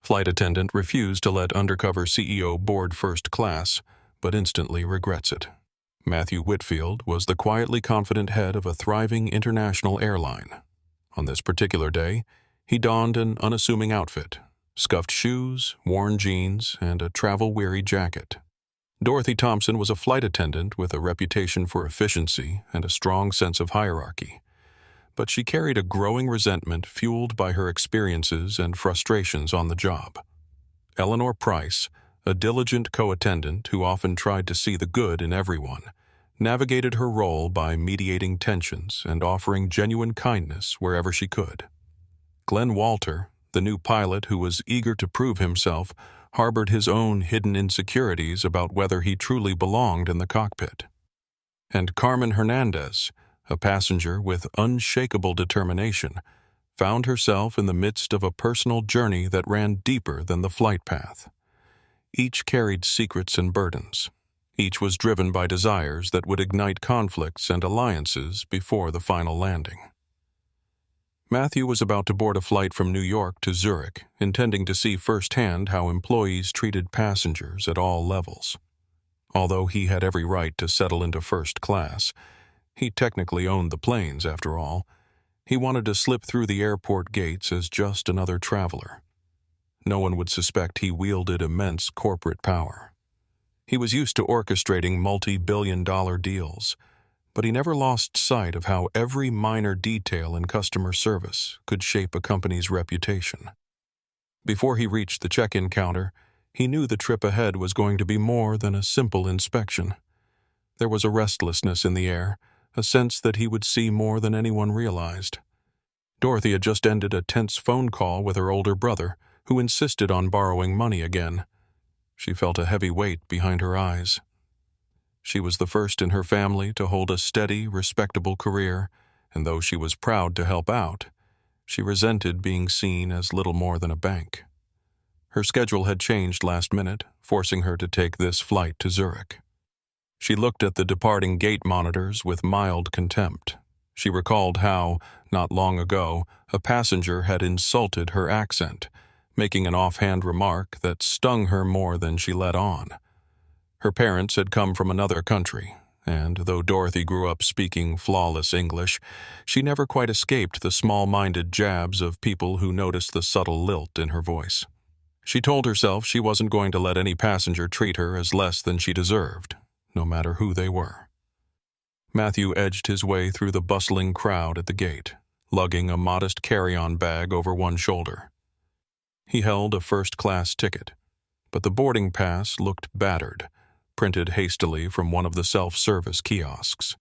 Flight attendant refused to let Undercover CEO board first class, but instantly regrets it. Matthew Whitfield was the quietly confident head of a thriving international airline. On this particular day, he donned an unassuming outfit, scuffed shoes, worn jeans, and a travel-weary jacket. Dorothy Thompson was a flight attendant with a reputation for efficiency and a strong sense of hierarchy. But she carried a growing resentment fueled by her experiences and frustrations on the job. Eleanor Price, a diligent co-attendant who often tried to see the good in everyone, navigated her role by mediating tensions and offering genuine kindness wherever she could. Glenn Walter, the new pilot who was eager to prove himself, harbored his own hidden insecurities about whether he truly belonged in the cockpit. And Carmen Hernandez, a passenger with unshakable determination, found herself in the midst of a personal journey that ran deeper than the flight path. Each carried secrets and burdens. Each was driven by desires that would ignite conflicts and alliances before the final landing. Matthew was about to board a flight from New York to Zurich, intending to see firsthand how employees treated passengers at all levels. Although he had every right to settle into first class, he technically owned the planes after all. He wanted to slip through the airport gates as just another traveler. No one would suspect he wielded immense corporate power. He was used to orchestrating multi-billion-dollar deals, but he never lost sight of how every minor detail in customer service could shape a company's reputation. Before he reached the check-in counter, he knew the trip ahead was going to be more than a simple inspection. There was a restlessness in the air, a sense that he would see more than anyone realized. Dorothy had just ended a tense phone call with her older brother, who insisted on borrowing money again. She felt a heavy weight behind her eyes. She was the first in her family to hold a steady, respectable career, and though she was proud to help out, she resented being seen as little more than a bank. Her schedule had changed last minute, forcing her to take this flight to Zurich. She looked at the departing gate monitors with mild contempt. She recalled how, not long ago, a passenger had insulted her accent, making an offhand remark that stung her more than she let on. Her parents had come from another country, and though Dorothy grew up speaking flawless English, she never quite escaped the small-minded jabs of people who noticed the subtle lilt in her voice. She told herself she wasn't going to let any passenger treat her as less than she deserved, no matter who they were. Matthew edged his way through the bustling crowd at the gate, lugging a modest carry-on bag over one shoulder. He held a first-class ticket, but the boarding pass looked battered, printed hastily from one of the self-service kiosks.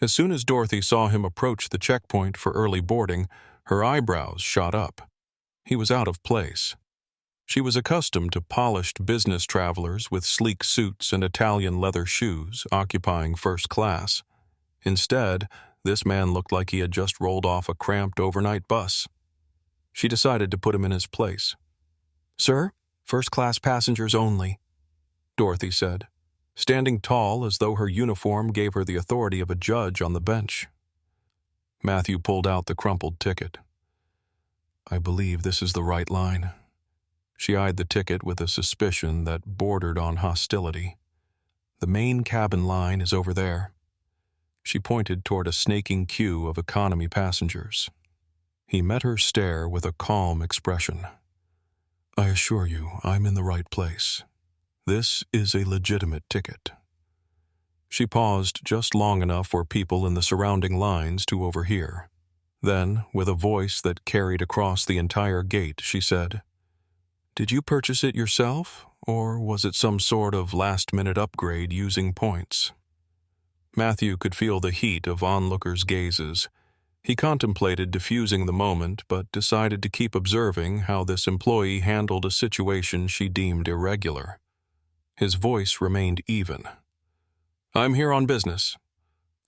As soon as Dorothy saw him approach the checkpoint for early boarding, her eyebrows shot up. He was out of place. She was accustomed to polished business travelers with sleek suits and Italian leather shoes occupying first class. Instead, this man looked like he had just rolled off a cramped overnight bus. She decided to put him in his place. "Sir, first-class passengers only," Dorothy said, standing tall as though her uniform gave her the authority of a judge on the bench. Matthew pulled out the crumpled ticket. "I believe this is the right line." She eyed the ticket with a suspicion that bordered on hostility. "The main cabin line is over there." She pointed toward a snaking queue of economy passengers. He met her stare with a calm expression. "I assure you, I'm in the right place. This is a legitimate ticket." She paused just long enough for people in the surrounding lines to overhear. Then, with a voice that carried across the entire gate, she said, "Did you purchase it yourself, or was it some sort of last-minute upgrade using points?" Matthew could feel the heat of onlookers' gazes. He contemplated diffusing the moment, but decided to keep observing how this employee handled a situation she deemed irregular. His voice remained even. "I'm here on business.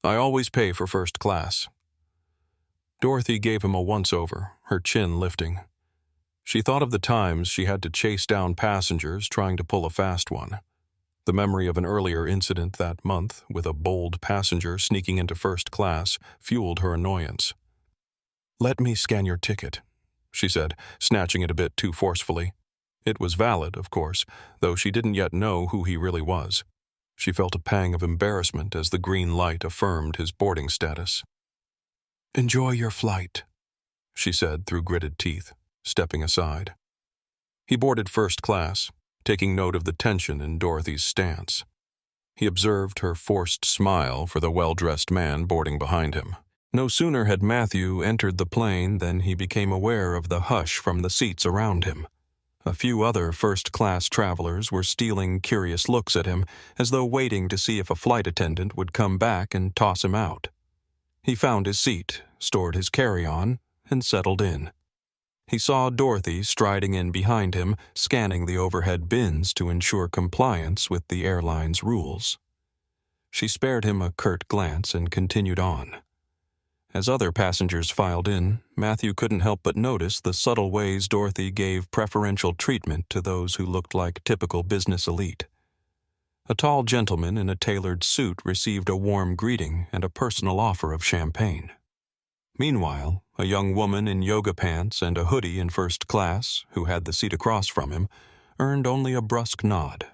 I always pay for first class." Dorothy gave him a once-over, her chin lifting. She thought of the times she had to chase down passengers trying to pull a fast one. The memory of an earlier incident that month, with a bold passenger sneaking into first class, fueled her annoyance. "Let me scan your ticket," she said, snatching it a bit too forcefully. It was valid, of course, though she didn't yet know who he really was. She felt a pang of embarrassment as the green light affirmed his boarding status. "Enjoy your flight," she said through gritted teeth, stepping aside. He boarded first class, taking note of the tension in Dorothy's stance. He observed her forced smile for the well-dressed man boarding behind him. No sooner had Matthew entered the plane than he became aware of the hush from the seats around him. A few other first-class travelers were stealing curious looks at him, as though waiting to see if a flight attendant would come back and toss him out. He found his seat, stored his carry-on, and settled in. He saw Dorothy striding in behind him, scanning the overhead bins to ensure compliance with the airline's rules. She spared him a curt glance and continued on. As other passengers filed in, Matthew couldn't help but notice the subtle ways Dorothy gave preferential treatment to those who looked like typical business elite. A tall gentleman in a tailored suit received a warm greeting and a personal offer of champagne. Meanwhile, a young woman in yoga pants and a hoodie in first class, who had the seat across from him, earned only a brusque nod.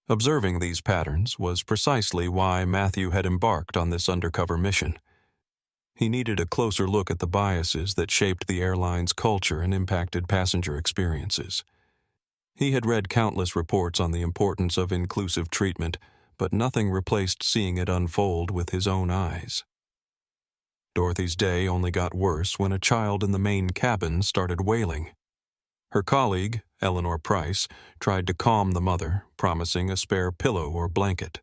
Observing these patterns was precisely why Matthew had embarked on this undercover mission. He needed a closer look at the biases that shaped the airline's culture and impacted passenger experiences. He had read countless reports on the importance of inclusive treatment, but nothing replaced seeing it unfold with his own eyes. Dorothy's day only got worse when a child in the main cabin started wailing. Her colleague, Eleanor Price, tried to calm the mother, promising a spare pillow or blanket.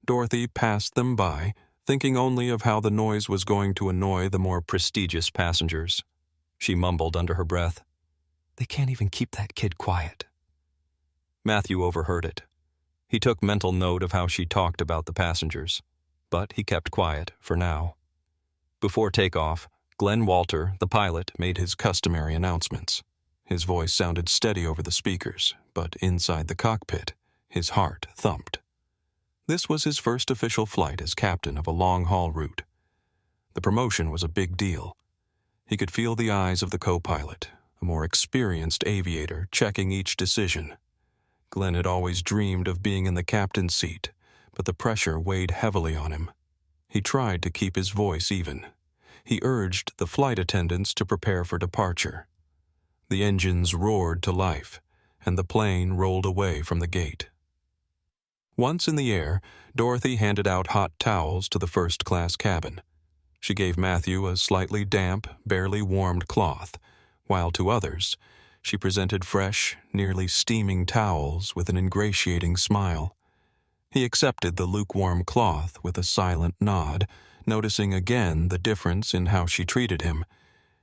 Dorothy passed them by, thinking only of how the noise was going to annoy the more prestigious passengers. She mumbled under her breath, "They can't even keep that kid quiet." Matthew overheard it. He took mental note of how she talked about the passengers, but he kept quiet for now. Before takeoff, Glenn Walter, the pilot, made his customary announcements. His voice sounded steady over the speakers, but inside the cockpit, his heart thumped. This was his first official flight as captain of a long-haul route. The promotion was a big deal. He could feel the eyes of the co-pilot, a more experienced aviator, checking each decision. Glenn had always dreamed of being in the captain's seat, but the pressure weighed heavily on him. He tried to keep his voice even. He urged the flight attendants to prepare for departure. The engines roared to life, and the plane rolled away from the gate. Once in the air, Dorothy handed out hot towels to the first-class cabin. She gave Matthew a slightly damp, barely warmed cloth, while to others, she presented fresh, nearly steaming towels with an ingratiating smile. He accepted the lukewarm cloth with a silent nod, noticing again the difference in how she treated him.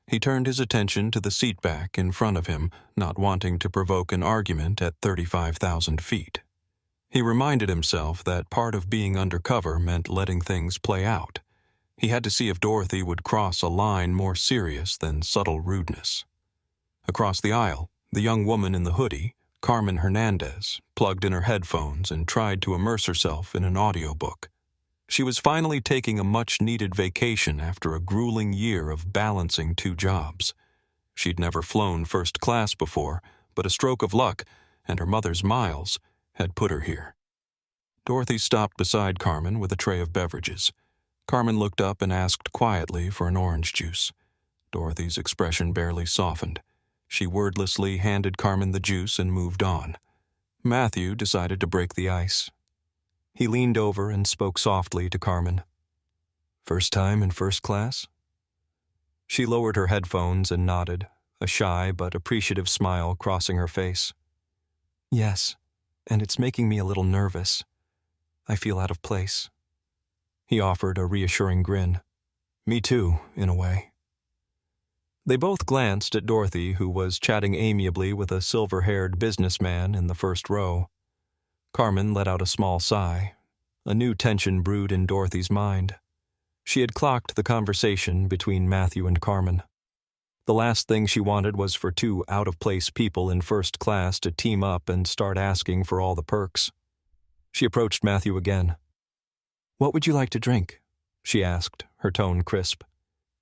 He turned his attention to the seat back in front of him, not wanting to provoke an argument at 35,000 feet. He reminded himself that part of being undercover meant letting things play out. He had to see if Dorothy would cross a line more serious than subtle rudeness. Across the aisle, the young woman in the hoodie, Carmen Hernandez, plugged in her headphones and tried to immerse herself in an audiobook. She was finally taking a much-needed vacation after a grueling year of balancing two jobs. She'd never flown first class before, but a stroke of luck, and her mother's miles, had put her here. Dorothy stopped beside Carmen with a tray of beverages. Carmen looked up and asked quietly for an orange juice. Dorothy's expression barely softened. She wordlessly handed Carmen the juice and moved on. Matthew decided to break the ice. He leaned over and spoke softly to Carmen. "First time in first class?" She lowered her headphones and nodded, a shy but appreciative smile crossing her face. "Yes, and it's making me a little nervous. I feel out of place." He offered a reassuring grin. "Me too, in a way." They both glanced at Dorothy, who was chatting amiably with a silver-haired businessman in the first row. Carmen let out a small sigh. A new tension brewed in Dorothy's mind. She had clocked the conversation between Matthew and Carmen. The last thing she wanted was for two out-of-place people in first class to team up and start asking for all the perks. She approached Matthew again. "What would you like to drink?" she asked, her tone crisp.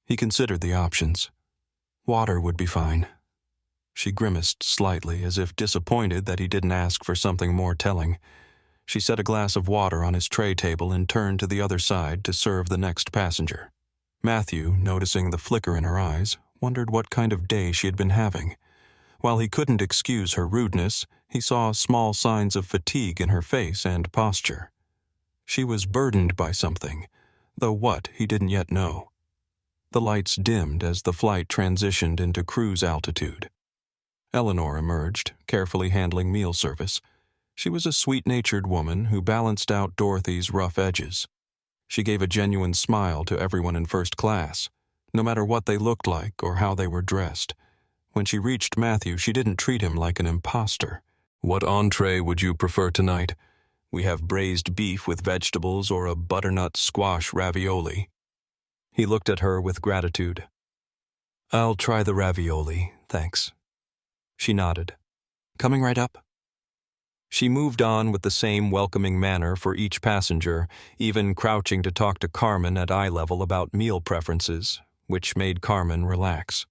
He considered the options. "Water would be fine." She grimaced slightly, as if disappointed that he didn't ask for something more telling. She set a glass of water on his tray table and turned to the other side to serve the next passenger. Matthew, noticing the flicker in her eyes, wondered what kind of day she had been having. While he couldn't excuse her rudeness, he saw small signs of fatigue in her face and posture. She was burdened by something, though what he didn't yet know. The lights dimmed as the flight transitioned into cruise altitude. Eleanor emerged, carefully handling meal service. She was a sweet-natured woman who balanced out Dorothy's rough edges. She gave a genuine smile to everyone in first class, no matter what they looked like or how they were dressed. When she reached Matthew, she didn't treat him like an imposter. "What entree would you prefer tonight? We have braised beef with vegetables or a butternut squash ravioli." He looked at her with gratitude. "I'll try the ravioli, thanks." She nodded. "Coming right up?" She moved on with the same welcoming manner for each passenger, even crouching to talk to Carmen at eye level about meal preferences, which made Carmen relax.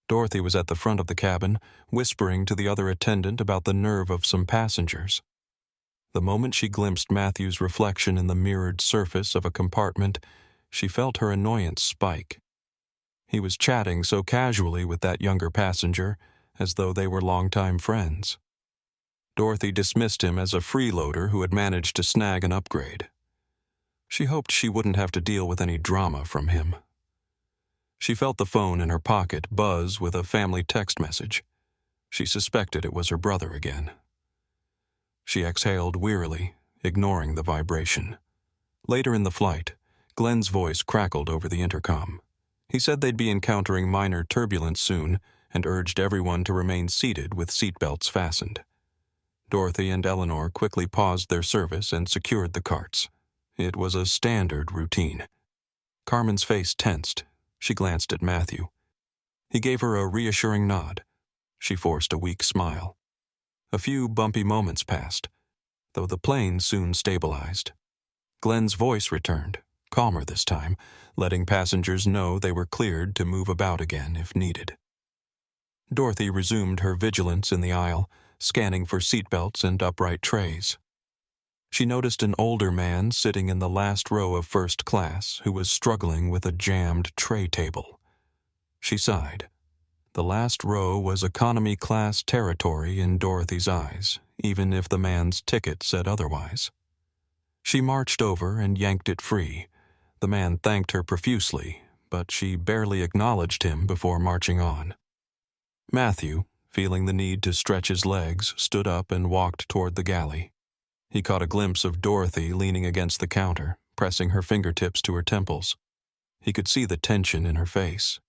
Dorothy was at the front of the cabin, whispering to the other attendant about the nerve of some passengers. The moment she glimpsed Matthew's reflection in the mirrored surface of a compartment, she felt her annoyance spike. He was chatting so casually with that younger passenger, as though they were longtime friends. Dorothy dismissed him as a freeloader who had managed to snag an upgrade. She hoped she wouldn't have to deal with any drama from him. She felt the phone in her pocket buzz with a family text message. She suspected it was her brother again. She exhaled wearily, ignoring the vibration. Later in the flight, Glenn's voice crackled over the intercom. He said they'd be encountering minor turbulence soon and urged everyone to remain seated with seatbelts fastened. Dorothy and Eleanor quickly paused their service and secured the carts. It was a standard routine. Carmen's face tensed. She glanced at Matthew. He gave her a reassuring nod. She forced a weak smile. A few bumpy moments passed, though the plane soon stabilized. Glenn's voice returned, calmer this time, letting passengers know they were cleared to move about again if needed. Dorothy resumed her vigilance in the aisle, scanning for seatbelts and upright trays. She noticed an older man sitting in the last row of first class who was struggling with a jammed tray table. She sighed. The last row was economy class territory in Dorothy's eyes, even if the man's ticket said otherwise. She marched over and yanked it free. The man thanked her profusely, but she barely acknowledged him before marching on. Matthew, feeling the need to stretch his legs, stood up and walked toward the galley. He caught a glimpse of Dorothy leaning against the counter, pressing her fingertips to her temples. He could see the tension in her face.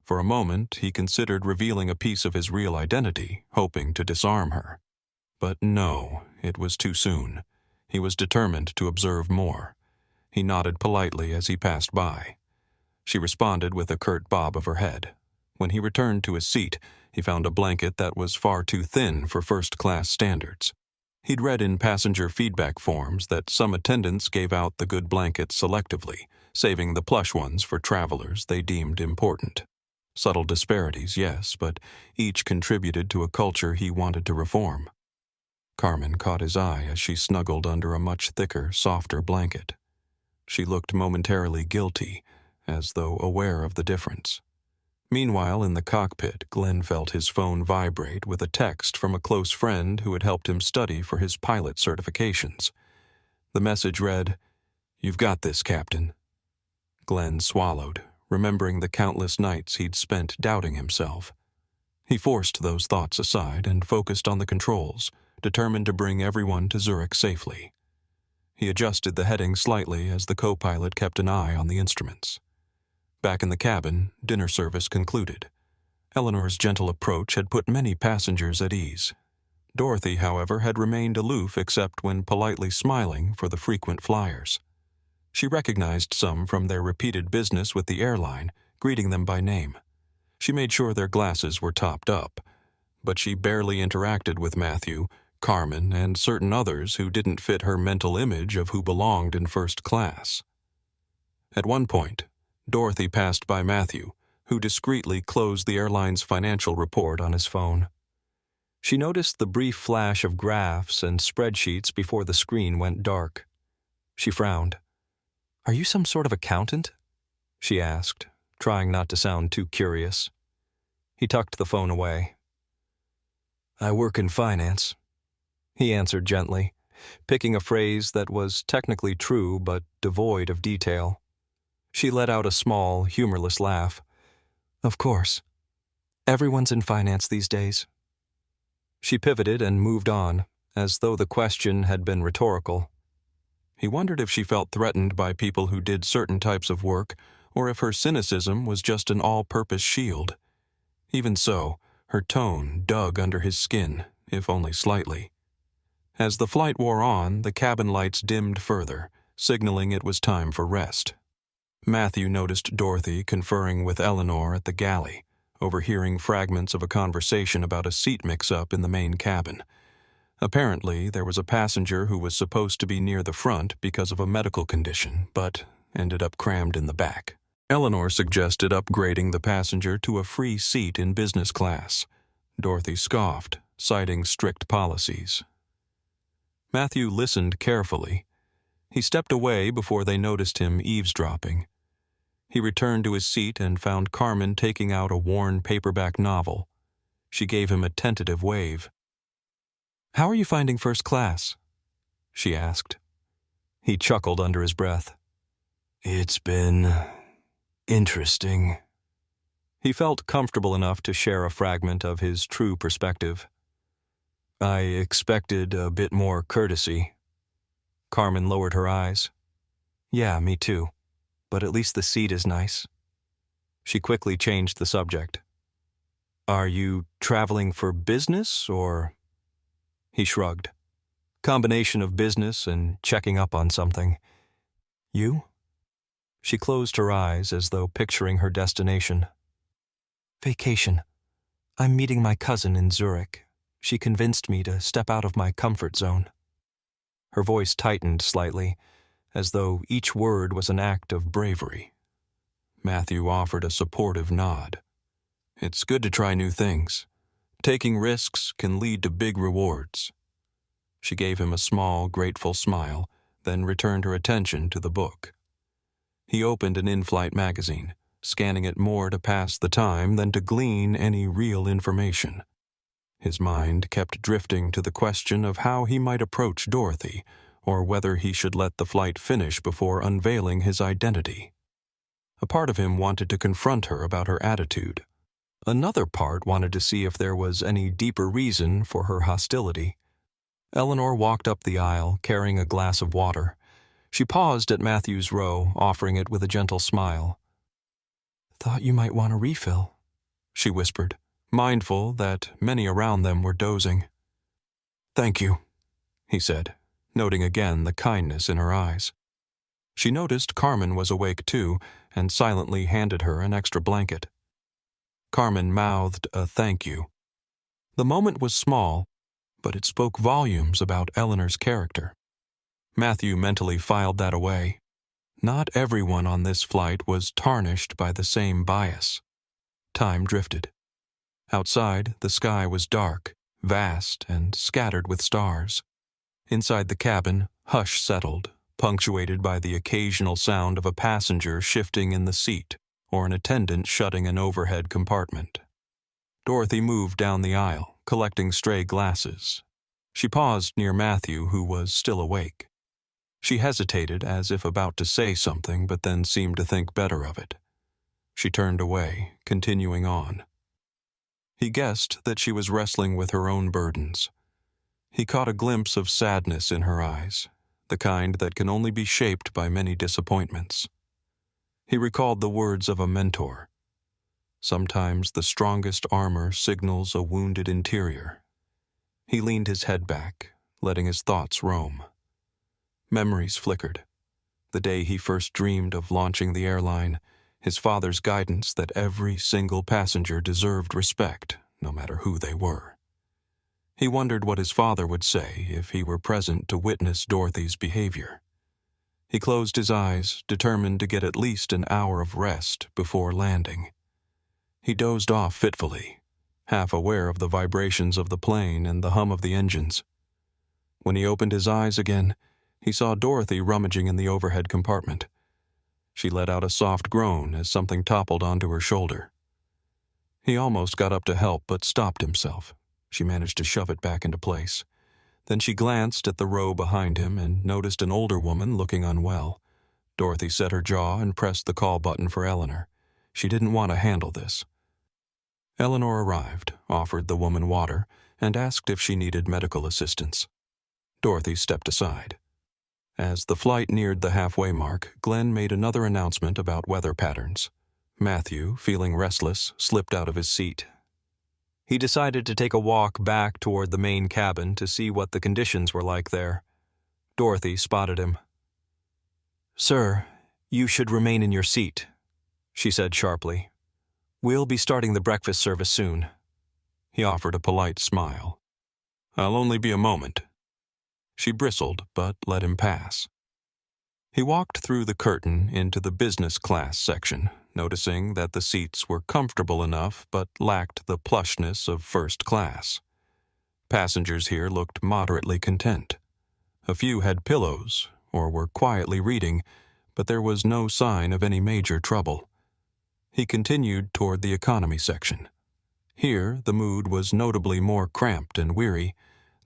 For a moment, he considered revealing a piece of his real identity, hoping to disarm her. But no, it was too soon. He was determined to observe more. He nodded politely as he passed by. She responded with a curt bob of her head. When he returned to his seat, he found a blanket that was far too thin for first-class standards. He'd read in passenger feedback forms that some attendants gave out the good blankets selectively, saving the plush ones for travelers they deemed important. Subtle disparities, yes, but each contributed to a culture he wanted to reform. Carmen caught his eye as she snuggled under a much thicker, softer blanket. She looked momentarily guilty, as though aware of the difference. Meanwhile, in the cockpit, Glenn felt his phone vibrate with a text from a close friend who had helped him study for his pilot certifications. The message read, "You've got this, Captain." Glenn swallowed, remembering the countless nights he'd spent doubting himself. He forced those thoughts aside and focused on the controls, determined to bring everyone to Zurich safely. He adjusted the heading slightly as the co-pilot kept an eye on the instruments. Back in the cabin, dinner service concluded. Eleanor's gentle approach had put many passengers at ease. Dorothy, however, had remained aloof except when politely smiling for the frequent flyers. She recognized some from their repeated business with the airline, greeting them by name. She made sure their glasses were topped up, but she barely interacted with Matthew, Carmen, and certain others who didn't fit her mental image of who belonged in first class. At one point, Dorothy passed by Matthew, who discreetly closed the airline's financial report on his phone. She noticed the brief flash of graphs and spreadsheets before the screen went dark. She frowned. "Are you some sort of accountant?" she asked, trying not to sound too curious. He tucked the phone away. "I work in finance," he answered gently, picking a phrase that was technically true but devoid of detail. She let out a small, humorless laugh. "Of course. Everyone's in finance these days." She pivoted and moved on, as though the question had been rhetorical. He wondered if she felt threatened by people who did certain types of work, or if her cynicism was just an all-purpose shield. Even so, her tone dug under his skin, if only slightly. As the flight wore on, the cabin lights dimmed further, signaling it was time for rest. Matthew noticed Dorothy conferring with Eleanor at the galley, overhearing fragments of a conversation about a seat mix-up in the main cabin. Apparently, there was a passenger who was supposed to be near the front because of a medical condition, but ended up crammed in the back. Eleanor suggested upgrading the passenger to a free seat in business class. Dorothy scoffed, citing strict policies. Matthew listened carefully. He stepped away before they noticed him eavesdropping. He returned to his seat and found Carmen taking out a worn paperback novel. She gave him a tentative wave. "How are you finding first class?" she asked. He chuckled under his breath. "It's been interesting." He felt comfortable enough to share a fragment of his true perspective. "I expected a bit more courtesy." Carmen lowered her eyes. "Yeah, me too. But at least the seat is nice." She quickly changed the subject. "Are you traveling for business, or?" He shrugged. "Combination of business and checking up on something." "You?" She closed her eyes as though picturing her destination. "Vacation. I'm meeting my cousin in Zurich. She convinced me to step out of my comfort zone." Her voice tightened slightly, as though each word was an act of bravery. Matthew offered a supportive nod. "It's good to try new things. Taking risks can lead to big rewards." She gave him a small, grateful smile, then returned her attention to the book. He opened an in-flight magazine, scanning it more to pass the time than to glean any real information. His mind kept drifting to the question of how he might approach Dorothy, or whether he should let the flight finish before unveiling his identity. A part of him wanted to confront her about her attitude. Another part wanted to see if there was any deeper reason for her hostility. Eleanor walked up the aisle, carrying a glass of water. She paused at Matthew's row, offering it with a gentle smile. "Thought you might want a refill," she whispered, mindful that many around them were dozing. "Thank you," he said, noting again the kindness in her eyes. She noticed Carmen was awake too, and silently handed her an extra blanket. Carmen mouthed a thank you. The moment was small, but it spoke volumes about Eleanor's character. Matthew mentally filed that away. Not everyone on this flight was tarnished by the same bias. Time drifted. Outside, the sky was dark, vast, and scattered with stars. Inside the cabin, hush settled, punctuated by the occasional sound of a passenger shifting in the seat or an attendant shutting an overhead compartment. Dorothy moved down the aisle, collecting stray glasses. She paused near Matthew, who was still awake. She hesitated as if about to say something, but then seemed to think better of it. She turned away, continuing on. He guessed that she was wrestling with her own burdens. He caught a glimpse of sadness in her eyes, the kind that can only be shaped by many disappointments. He recalled the words of a mentor. Sometimes the strongest armor signals a wounded interior. He leaned his head back, letting his thoughts roam. Memories flickered. The day he first dreamed of launching the airline, his father's guidance that every single passenger deserved respect, no matter who they were. He wondered what his father would say if he were present to witness Dorothy's behavior. He closed his eyes, determined to get at least an hour of rest before landing. He dozed off fitfully, half aware of the vibrations of the plane and the hum of the engines. When he opened his eyes again, he saw Dorothy rummaging in the overhead compartment. She let out a soft groan as something toppled onto her shoulder. He almost got up to help but stopped himself. She managed to shove it back into place. Then she glanced at the row behind him and noticed an older woman looking unwell. Dorothy set her jaw and pressed the call button for Eleanor. She didn't want to handle this. Eleanor arrived, offered the woman water, and asked if she needed medical assistance. Dorothy stepped aside. As the flight neared the halfway mark, Glenn made another announcement about weather patterns. Matthew, feeling restless, slipped out of his seat. He decided to take a walk back toward the main cabin to see what the conditions were like there. Dorothy spotted him. "Sir, you should remain in your seat," she said sharply. "We'll be starting the breakfast service soon." He offered a polite smile. "I'll only be a moment." She bristled, but let him pass. He walked through the curtain into the business class section, noticing that the seats were comfortable enough but lacked the plushness of first class. Passengers here looked moderately content. A few had pillows or were quietly reading, but there was no sign of any major trouble. He continued toward the economy section. Here, the mood was notably more cramped and weary.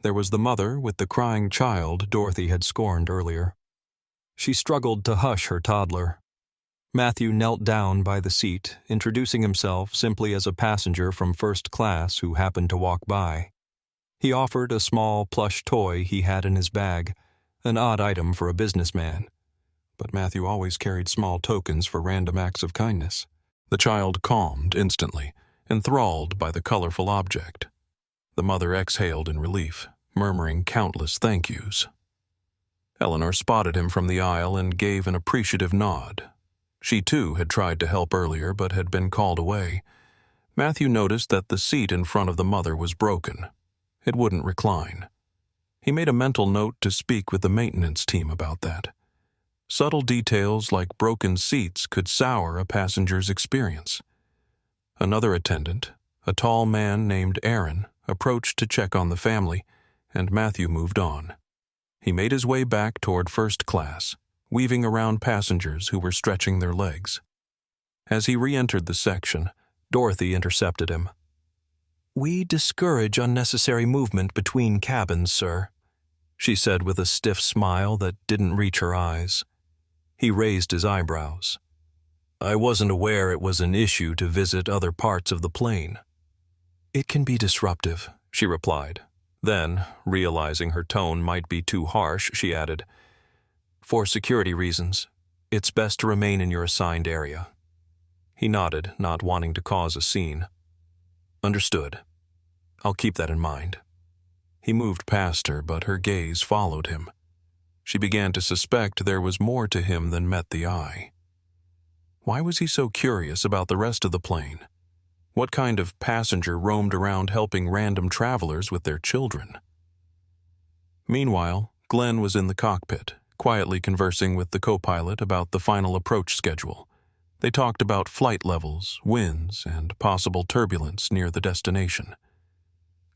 There was the mother with the crying child Dorothy had scorned earlier. She struggled to hush her toddler. Matthew knelt down by the seat, introducing himself simply as a passenger from first class who happened to walk by. He offered a small plush toy he had in his bag, an odd item for a businessman. But Matthew always carried small tokens for random acts of kindness. The child calmed instantly, enthralled by the colorful object. The mother exhaled in relief, murmuring countless thank yous. Eleanor spotted him from the aisle and gave an appreciative nod. She too had tried to help earlier but had been called away. Matthew noticed that the seat in front of the mother was broken. It wouldn't recline. He made a mental note to speak with the maintenance team about that. Subtle details like broken seats could sour a passenger's experience. Another attendant, a tall man named Aaron, approached to check on the family, and Matthew moved on. He made his way back toward first class, weaving around passengers who were stretching their legs. As he re-entered the section, Dorothy intercepted him. "We discourage unnecessary movement between cabins, sir," she said with a stiff smile that didn't reach her eyes. He raised his eyebrows. "I wasn't aware it was an issue to visit other parts of the plane." "It can be disruptive," she replied. Then, realizing her tone might be too harsh, she added, "For security reasons, it's best to remain in your assigned area." He nodded, not wanting to cause a scene. "Understood. I'll keep that in mind." He moved past her, but her gaze followed him. She began to suspect there was more to him than met the eye. Why was he so curious about the rest of the plane? What kind of passenger roamed around helping random travelers with their children? Meanwhile, Glenn was in the cockpit, quietly conversing with the co-pilot about the final approach schedule. They talked about flight levels, winds, and possible turbulence near the destination.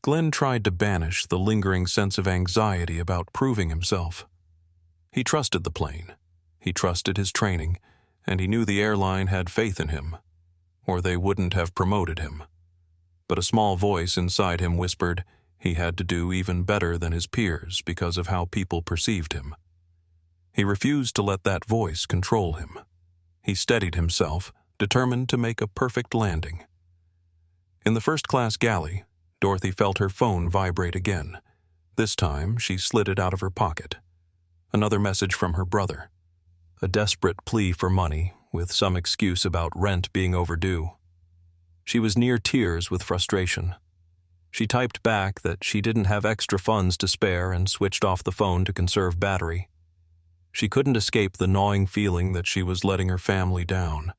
Glenn tried to banish the lingering sense of anxiety about proving himself. He trusted the plane, he trusted his training, and he knew the airline had faith in him, or they wouldn't have promoted him. But a small voice inside him whispered he had to do even better than his peers because of how people perceived him. He refused to let that voice control him. He steadied himself, determined to make a perfect landing. In the first-class galley, Dorothy felt her phone vibrate again. This time, she slid it out of her pocket. Another message from her brother. A desperate plea for money, with some excuse about rent being overdue. She was near tears with frustration. She typed back that she didn't have extra funds to spare and switched off the phone to conserve battery. She couldn't escape the gnawing feeling that she was letting her family down.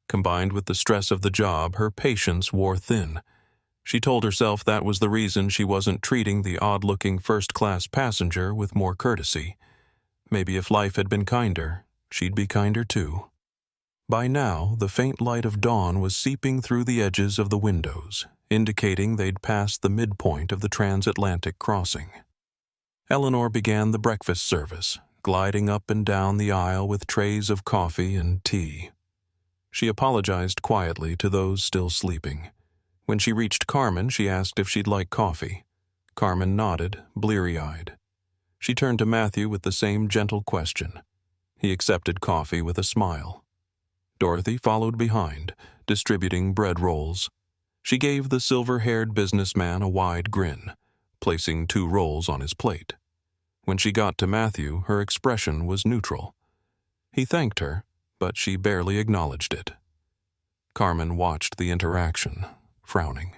Combined with the stress of the job, her patience wore thin. She told herself that was the reason she wasn't treating the odd-looking first-class passenger with more courtesy. Maybe if life had been kinder, she'd be kinder too. By now, the faint light of dawn was seeping through the edges of the windows, indicating they'd passed the midpoint of the transatlantic crossing. Eleanor began the breakfast service, gliding up and down the aisle with trays of coffee and tea. She apologized quietly to those still sleeping. When she reached Carmen, she asked if she'd like coffee. Carmen nodded, bleary-eyed. She turned to Matthew with the same gentle question. He accepted coffee with a smile. Dorothy followed behind, distributing bread rolls. She gave the silver-haired businessman a wide grin, placing 2 rolls on his plate. When she got to Matthew, her expression was neutral. He thanked her, but she barely acknowledged it. Carmen watched the interaction, frowning.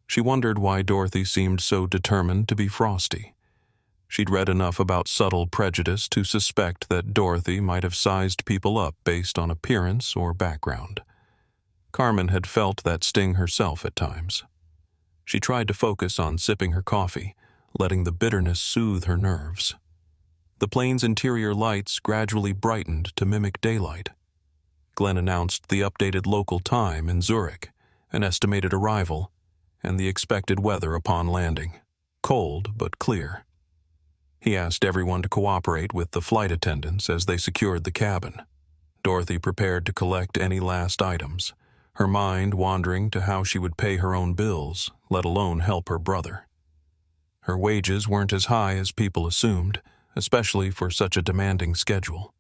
She wondered why Dorothy seemed so determined to be frosty. She'd read enough about subtle prejudice to suspect that Dorothy might have sized people up based on appearance or background. Carmen had felt that sting herself at times. She tried to focus on sipping her coffee, letting the bitterness soothe her nerves. The plane's interior lights gradually brightened to mimic daylight. Glenn announced the updated local time in Zurich, an estimated arrival, and the expected weather upon landing. Cold but clear. He asked everyone to cooperate with the flight attendants as they secured the cabin. Dorothy prepared to collect any last items, her mind wandering to how she would pay her own bills, let alone help her brother. Her wages weren't as high as people assumed, especially for such a demanding schedule.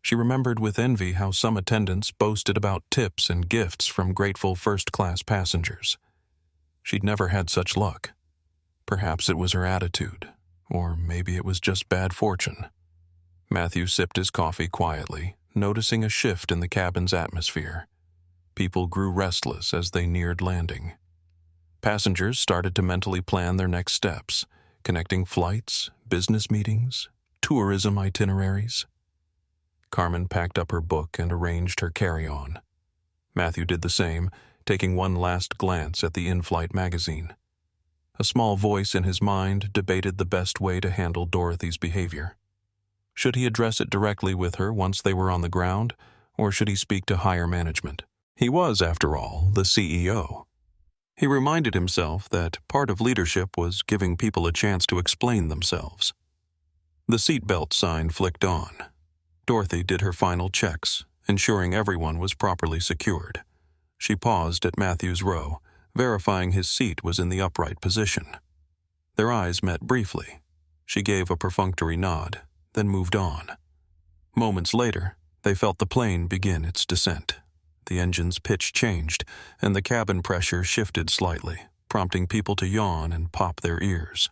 She remembered with envy how some attendants boasted about tips and gifts from grateful first-class passengers. She'd never had such luck. Perhaps it was her attitude. Or maybe it was just bad fortune. Matthew sipped his coffee quietly, noticing a shift in the cabin's atmosphere. People grew restless as they neared landing. Passengers started to mentally plan their next steps, connecting flights, business meetings, tourism itineraries. Carmen packed up her book and arranged her carry-on. Matthew did the same, taking one last glance at the in-flight magazine. A small voice in his mind debated the best way to handle Dorothy's behavior. Should he address it directly with her once they were on the ground, or should he speak to higher management? He was, after all, the CEO. He reminded himself that part of leadership was giving people a chance to explain themselves. The seatbelt sign flicked on. Dorothy did her final checks, ensuring everyone was properly secured. She paused at Matthew's row, verifying his seat was in the upright position. Their eyes met briefly. She gave a perfunctory nod, then moved on. Moments later, they felt the plane begin its descent. The engine's pitch changed, and the cabin pressure shifted slightly, prompting people to yawn and pop their ears.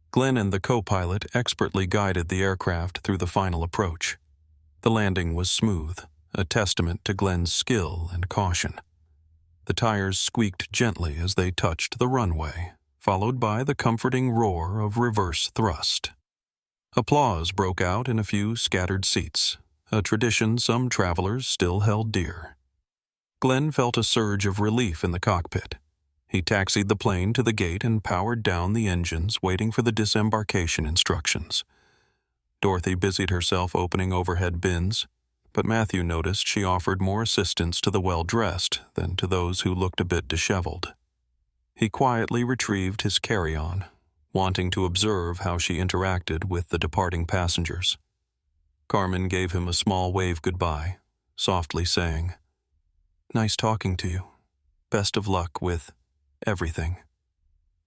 Glenn and the co-pilot expertly guided the aircraft through the final approach. The landing was smooth, a testament to Glenn's skill and caution. The tires squeaked gently as they touched the runway, followed by the comforting roar of reverse thrust. Applause broke out in a few scattered seats, a tradition some travelers still held dear. Glenn felt a surge of relief in the cockpit. He taxied the plane to the gate and powered down the engines, waiting for the disembarkation instructions. Dorothy busied herself opening overhead bins, but Matthew noticed she offered more assistance to the well-dressed than to those who looked a bit disheveled. He quietly retrieved his carry-on, wanting to observe how she interacted with the departing passengers. Carmen gave him a small wave goodbye, softly saying, "Nice talking to you. Best of luck with everything."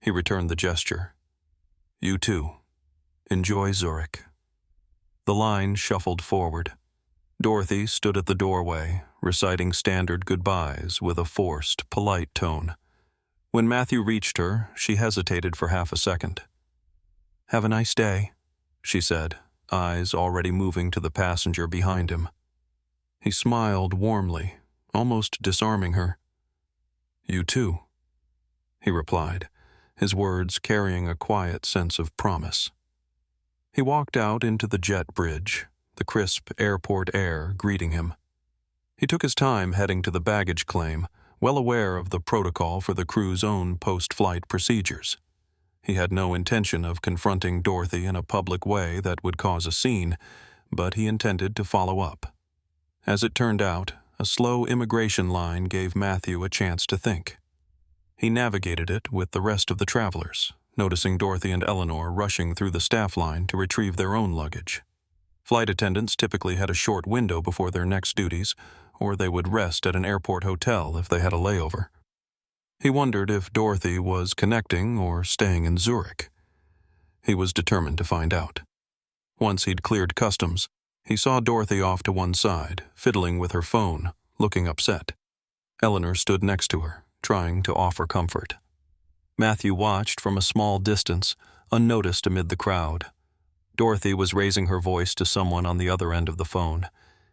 He returned the gesture. "You too. Enjoy Zurich." The line shuffled forward. Dorothy stood at the doorway, reciting standard goodbyes with a forced, polite tone. When Matthew reached her, she hesitated for half a second. "Have a nice day," she said, eyes already moving to the passenger behind him. He smiled warmly, almost disarming her. "You too," he replied, his words carrying a quiet sense of promise. He walked out into the jet bridge, the crisp airport air greeting him. He took his time heading to the baggage claim, well aware of the protocol for the crew's own post-flight procedures. He had no intention of confronting Dorothy in a public way that would cause a scene, but he intended to follow up. As it turned out, a slow immigration line gave Matthew a chance to think. He navigated it with the rest of the travelers, noticing Dorothy and Eleanor rushing through the staff line to retrieve their own luggage. Flight attendants typically had a short window before their next duties, or they would rest at an airport hotel if they had a layover. He wondered if Dorothy was connecting or staying in Zurich. He was determined to find out. Once he'd cleared customs, he saw Dorothy off to one side, fiddling with her phone, looking upset. Eleanor stood next to her, trying to offer comfort. Matthew watched from a small distance, unnoticed amid the crowd. Dorothy was raising her voice to someone on the other end of the phone.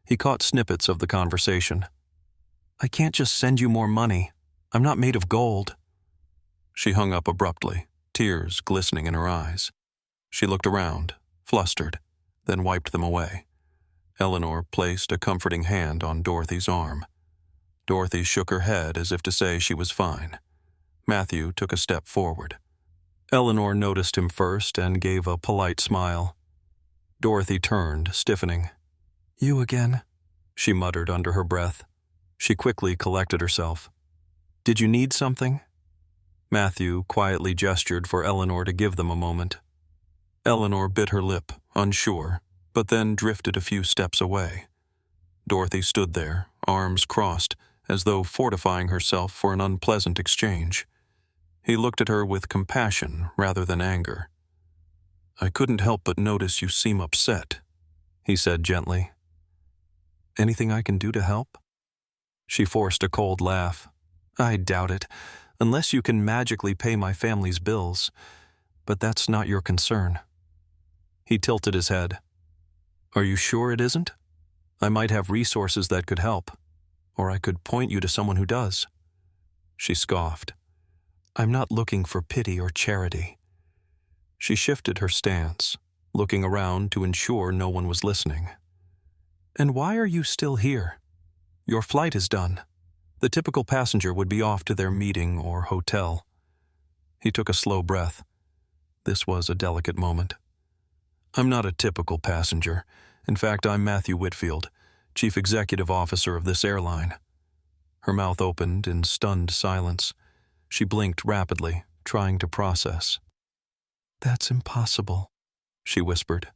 He caught snippets of the conversation. "I can't just send you more money. I'm not made of gold." She hung up abruptly, tears glistening in her eyes. She looked around, flustered, then wiped them away. Eleanor placed a comforting hand on Dorothy's arm. Dorothy shook her head as if to say she was fine. Matthew took a step forward. Eleanor noticed him first and gave a polite smile. Dorothy turned, stiffening. "You again," she muttered under her breath. She quickly collected herself. "Did you need something?" Matthew quietly gestured for Eleanor to give them a moment. Eleanor bit her lip, unsure, but then drifted a few steps away. Dorothy stood there, arms crossed, as though fortifying herself for an unpleasant exchange. He looked at her with compassion rather than anger. "I couldn't help but notice you seem upset," he said gently. "Anything I can do to help?" She forced a cold laugh. "I doubt it, unless you can magically pay my family's bills. But that's not your concern." He tilted his head. "Are you sure it isn't? I might have resources that could help, or I could point you to someone who does." She scoffed. "I'm not looking for pity or charity." She shifted her stance, looking around to ensure no one was listening. "And why are you still here? Your flight is done. The typical passenger would be off to their meeting or hotel." He took a slow breath. This was a delicate moment. "I'm not a typical passenger. In fact, I'm Matthew Whitfield, Chief Executive Officer of this airline." Her mouth opened in stunned silence. She blinked rapidly, trying to process. "That's impossible," she whispered.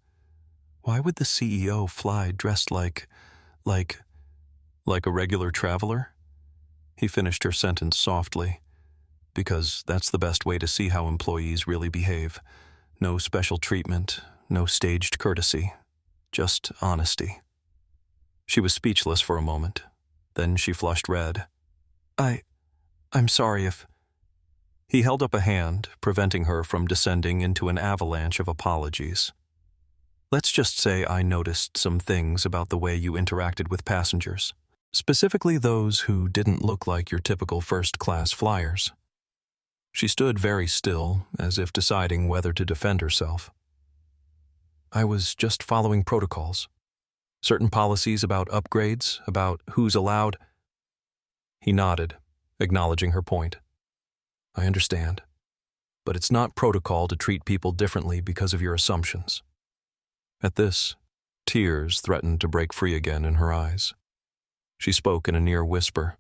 "Why would the CEO fly dressed like a regular traveler?" He finished her sentence softly. "Because that's the best way to see how employees really behave. No special treatment, no staged courtesy, just honesty." She was speechless for a moment. Then she flushed red. I'm sorry if..." He held up a hand, preventing her from descending into an avalanche of apologies. "Let's just say I noticed some things about the way you interacted with passengers, specifically those who didn't look like your typical first-class flyers." She stood very still, as if deciding whether to defend herself. "I was just following protocols. Certain policies about upgrades, about who's allowed." He nodded, acknowledging her point. "I understand. But it's not protocol to treat people differently because of your assumptions." At this, tears threatened to break free again in her eyes. She spoke in a near whisper.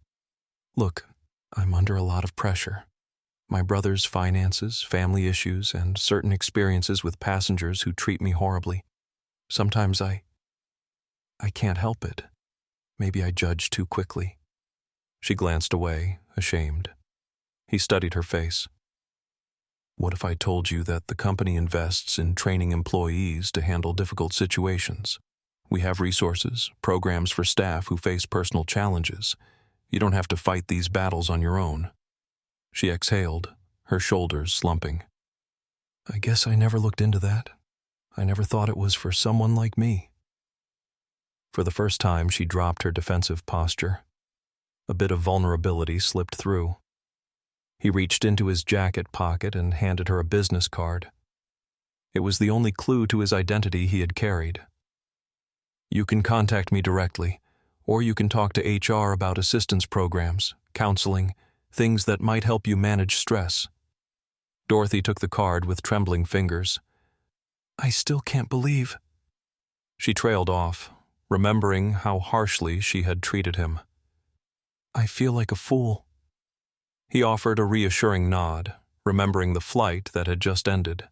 "Look, I'm under a lot of pressure. My brother's finances, family issues, and certain experiences with passengers who treat me horribly. Sometimes I can't help it. Maybe I judge too quickly." She glanced away, ashamed. He studied her face. "What if I told you that the company invests in training employees to handle difficult situations? We have resources, programs for staff who face personal challenges. You don't have to fight these battles on your own." She exhaled, her shoulders slumping. "I guess I never looked into that. I never thought it was for someone like me." For the first time, she dropped her defensive posture. A bit of vulnerability slipped through. He reached into his jacket pocket and handed her a business card. It was the only clue to his identity he had carried. "You can contact me directly, or you can talk to HR about assistance programs, counseling, things that might help you manage stress." Dorothy took the card with trembling fingers. "I still can't believe..." She trailed off, remembering how harshly she had treated him. "I feel like a fool." He offered a reassuring nod, remembering the flight that had just ended.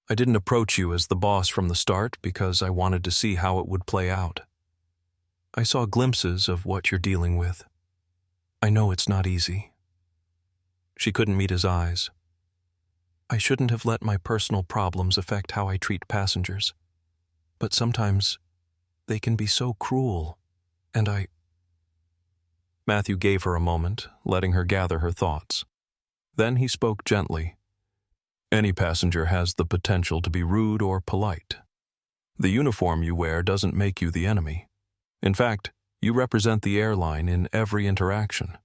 "I didn't approach you as the boss from the start because I wanted to see how it would play out. I saw glimpses of what you're dealing with. I know it's not easy." She couldn't meet his eyes. "I shouldn't have let my personal problems affect how I treat passengers. But sometimes they can be so cruel, and I—" Matthew gave her a moment, letting her gather her thoughts. Then he spoke gently. "Any passenger has the potential to be rude or polite. The uniform you wear doesn't make you the enemy. In fact, you represent the airline in every interaction.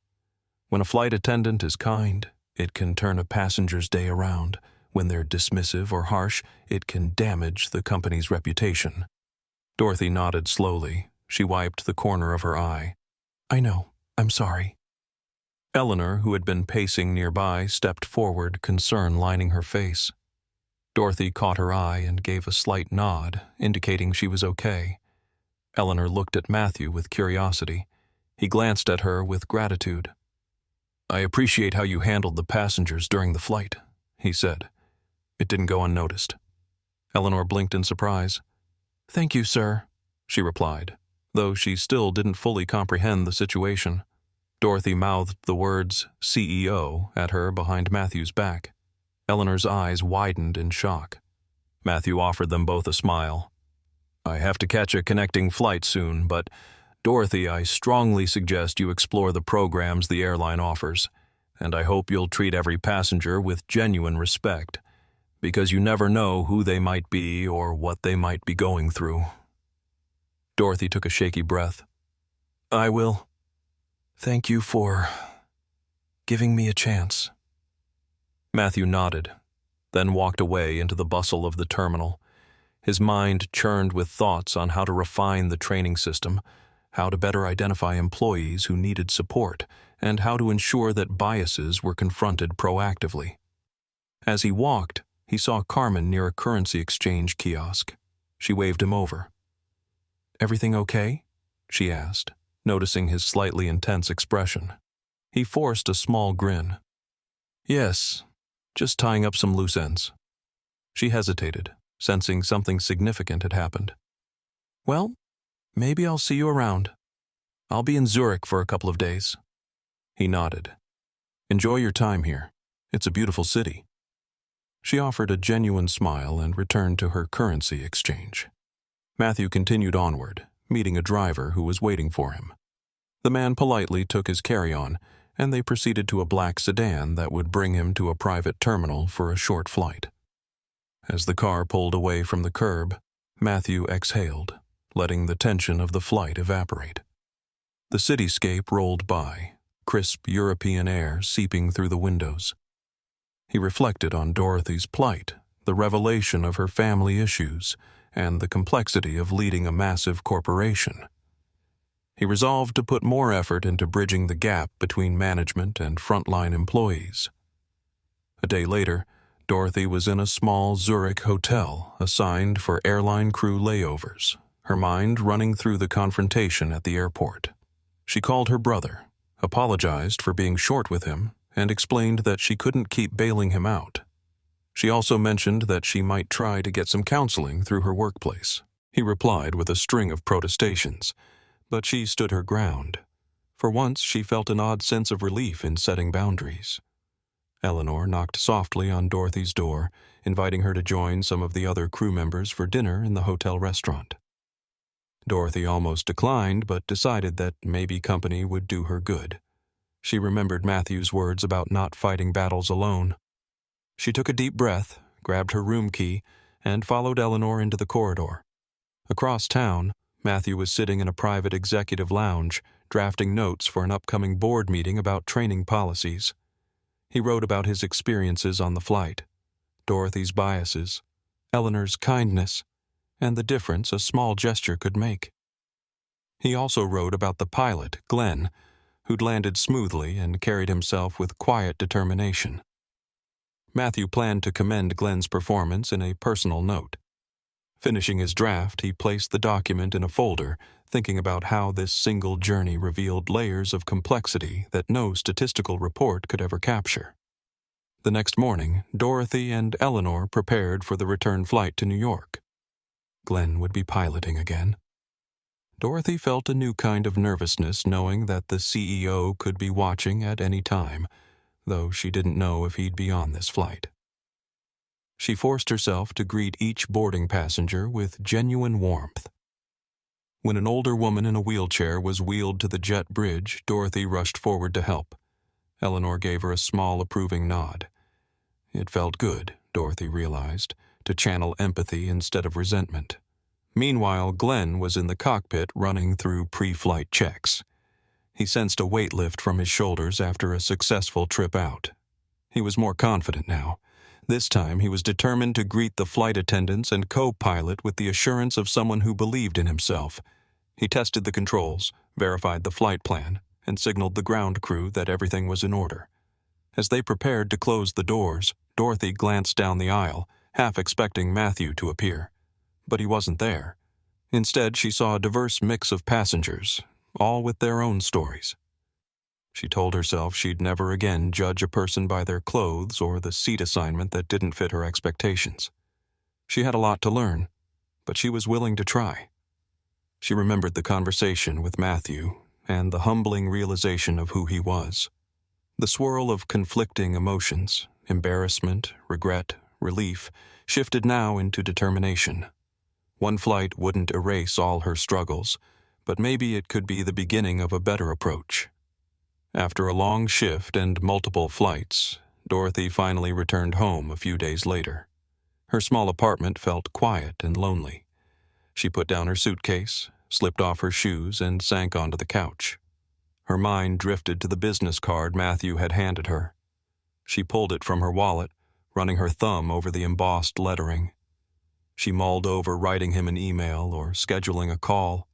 When a flight attendant is kind, it can turn a passenger's day around. When they're dismissive or harsh, it can damage the company's reputation." Dorothy nodded slowly. She wiped the corner of her eye. "I know. I'm sorry." Eleanor, who had been pacing nearby, stepped forward, concern lining her face. Dorothy caught her eye and gave a slight nod, indicating she was okay. Eleanor looked at Matthew with curiosity. He glanced at her with gratitude. "I appreciate how you handled the passengers during the flight," he said. "It didn't go unnoticed." Eleanor blinked in surprise. "Thank you, sir," she replied, though she still didn't fully comprehend the situation. Dorothy mouthed the words CEO at her behind Matthew's back. Eleanor's eyes widened in shock. Matthew offered them both a smile. "I have to catch a connecting flight soon, but Dorothy, I strongly suggest you explore the programs the airline offers, and I hope you'll treat every passenger with genuine respect, because you never know who they might be or what they might be going through." Dorothy took a shaky breath. "I will. Thank you for giving me a chance." Matthew nodded, then walked away into the bustle of the terminal. His mind churned with thoughts on how to refine the training system, how to better identify employees who needed support, and how to ensure that biases were confronted proactively. As he walked, he saw Carmen near a currency exchange kiosk. She waved him over. "Everything okay?" she asked, noticing his slightly intense expression. He forced a small grin. "Yes, just tying up some loose ends." She hesitated, sensing something significant had happened. "Well, maybe I'll see you around. I'll be in Zurich for a couple of days." He nodded. "Enjoy your time here. It's a beautiful city." She offered a genuine smile and returned to her currency exchange. Matthew continued onward, meeting a driver who was waiting for him. The man politely took his carry-on, and they proceeded to a black sedan that would bring him to a private terminal for a short flight. As the car pulled away from the curb, Matthew exhaled, letting the tension of the flight evaporate. The cityscape rolled by, crisp European air seeping through the windows. He reflected on Dorothy's plight, the revelation of her family issues, and the complexity of leading a massive corporation. He resolved to put more effort into bridging the gap between management and frontline employees. A day later, Dorothy was in a small Zurich hotel assigned for airline crew layovers, her mind running through the confrontation at the airport. She called her brother, apologized for being short with him, and explained that she couldn't keep bailing him out. She also mentioned that she might try to get some counseling through her workplace. He replied with a string of protestations, but she stood her ground. For once, she felt an odd sense of relief in setting boundaries. Eleanor knocked softly on Dorothy's door, inviting her to join some of the other crew members for dinner in the hotel restaurant. Dorothy almost declined, but decided that maybe company would do her good. She remembered Matthew's words about not fighting battles alone. She took a deep breath, grabbed her room key, and followed Eleanor into the corridor. Across town, Matthew was sitting in a private executive lounge, drafting notes for an upcoming board meeting about training policies. He wrote about his experiences on the flight, Dorothy's biases, Eleanor's kindness, and the difference a small gesture could make. He also wrote about the pilot, Glenn, who'd landed smoothly and carried himself with quiet determination. Matthew planned to commend Glenn's performance in a personal note. Finishing his draft, he placed the document in a folder, thinking about how this single journey revealed layers of complexity that no statistical report could ever capture. The next morning, Dorothy and Eleanor prepared for the return flight to New York. Glenn would be piloting again. Dorothy felt a new kind of nervousness knowing that the CEO could be watching at any time, though she didn't know if he'd be on this flight. She forced herself to greet each boarding passenger with genuine warmth. When an older woman in a wheelchair was wheeled to the jet bridge, Dorothy rushed forward to help. Eleanor gave her a small, approving nod. It felt good, Dorothy realized, to channel empathy instead of resentment. Meanwhile, Glenn was in the cockpit running through pre-flight checks. He sensed a weight lift from his shoulders after a successful trip out. He was more confident now. This time he was determined to greet the flight attendants and co-pilot with the assurance of someone who believed in himself. He tested the controls, verified the flight plan, and signaled the ground crew that everything was in order. As they prepared to close the doors, Dorothy glanced down the aisle, half expecting Matthew to appear. But he wasn't there. Instead, she saw a diverse mix of passengers, all with their own stories. She told herself she'd never again judge a person by their clothes or the seat assignment that didn't fit her expectations. She had a lot to learn, but she was willing to try. She remembered the conversation with Matthew and the humbling realization of who he was. The swirl of conflicting emotions, embarrassment, regret, relief, shifted now into determination. One flight wouldn't erase all her struggles, but maybe it could be the beginning of a better approach. After a long shift and multiple flights, Dorothy finally returned home a few days later. Her small apartment felt quiet and lonely. She put down her suitcase, slipped off her shoes, and sank onto the couch. Her mind drifted to the business card Matthew had handed her. She pulled it from her wallet, running her thumb over the embossed lettering. She mulled over writing him an email or scheduling a call.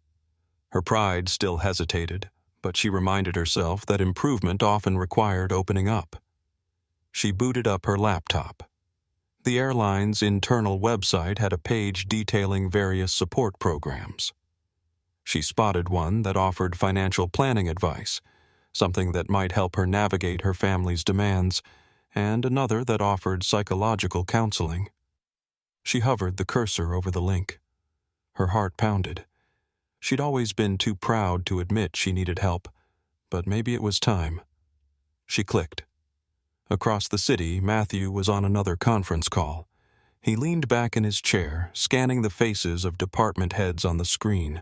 Her pride still hesitated, but she reminded herself that improvement often required opening up. She booted up her laptop. The airline's internal website had a page detailing various support programs. She spotted one that offered financial planning advice, something that might help her navigate her family's demands, and another that offered psychological counseling. She hovered the cursor over the link. Her heart pounded. She'd always been too proud to admit she needed help, but maybe it was time. She clicked. Across the city, Matthew was on another conference call. He leaned back in his chair, scanning the faces of department heads on the screen.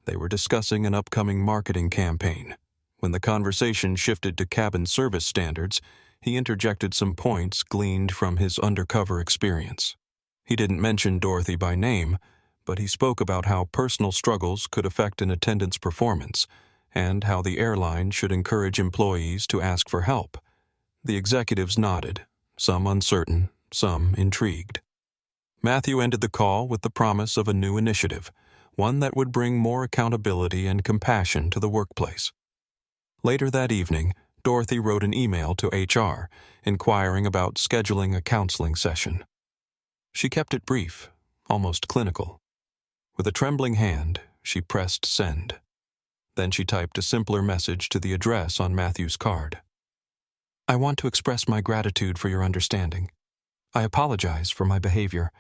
They were discussing an upcoming marketing campaign. When the conversation shifted to cabin service standards, he interjected some points gleaned from his undercover experience. He didn't mention Dorothy by name, but he spoke about how personal struggles could affect an attendant's performance, and how the airline should encourage employees to ask for help. The executives nodded, some uncertain, some intrigued. Matthew ended the call with the promise of a new initiative, one that would bring more accountability and compassion to the workplace. Later that evening, Dorothy wrote an email to HR, inquiring about scheduling a counseling session. She kept it brief, almost clinical. With a trembling hand, she pressed send. Then she typed a simpler message to the address on Matthew's card. I want to express my gratitude for your understanding. I apologize for my behavior.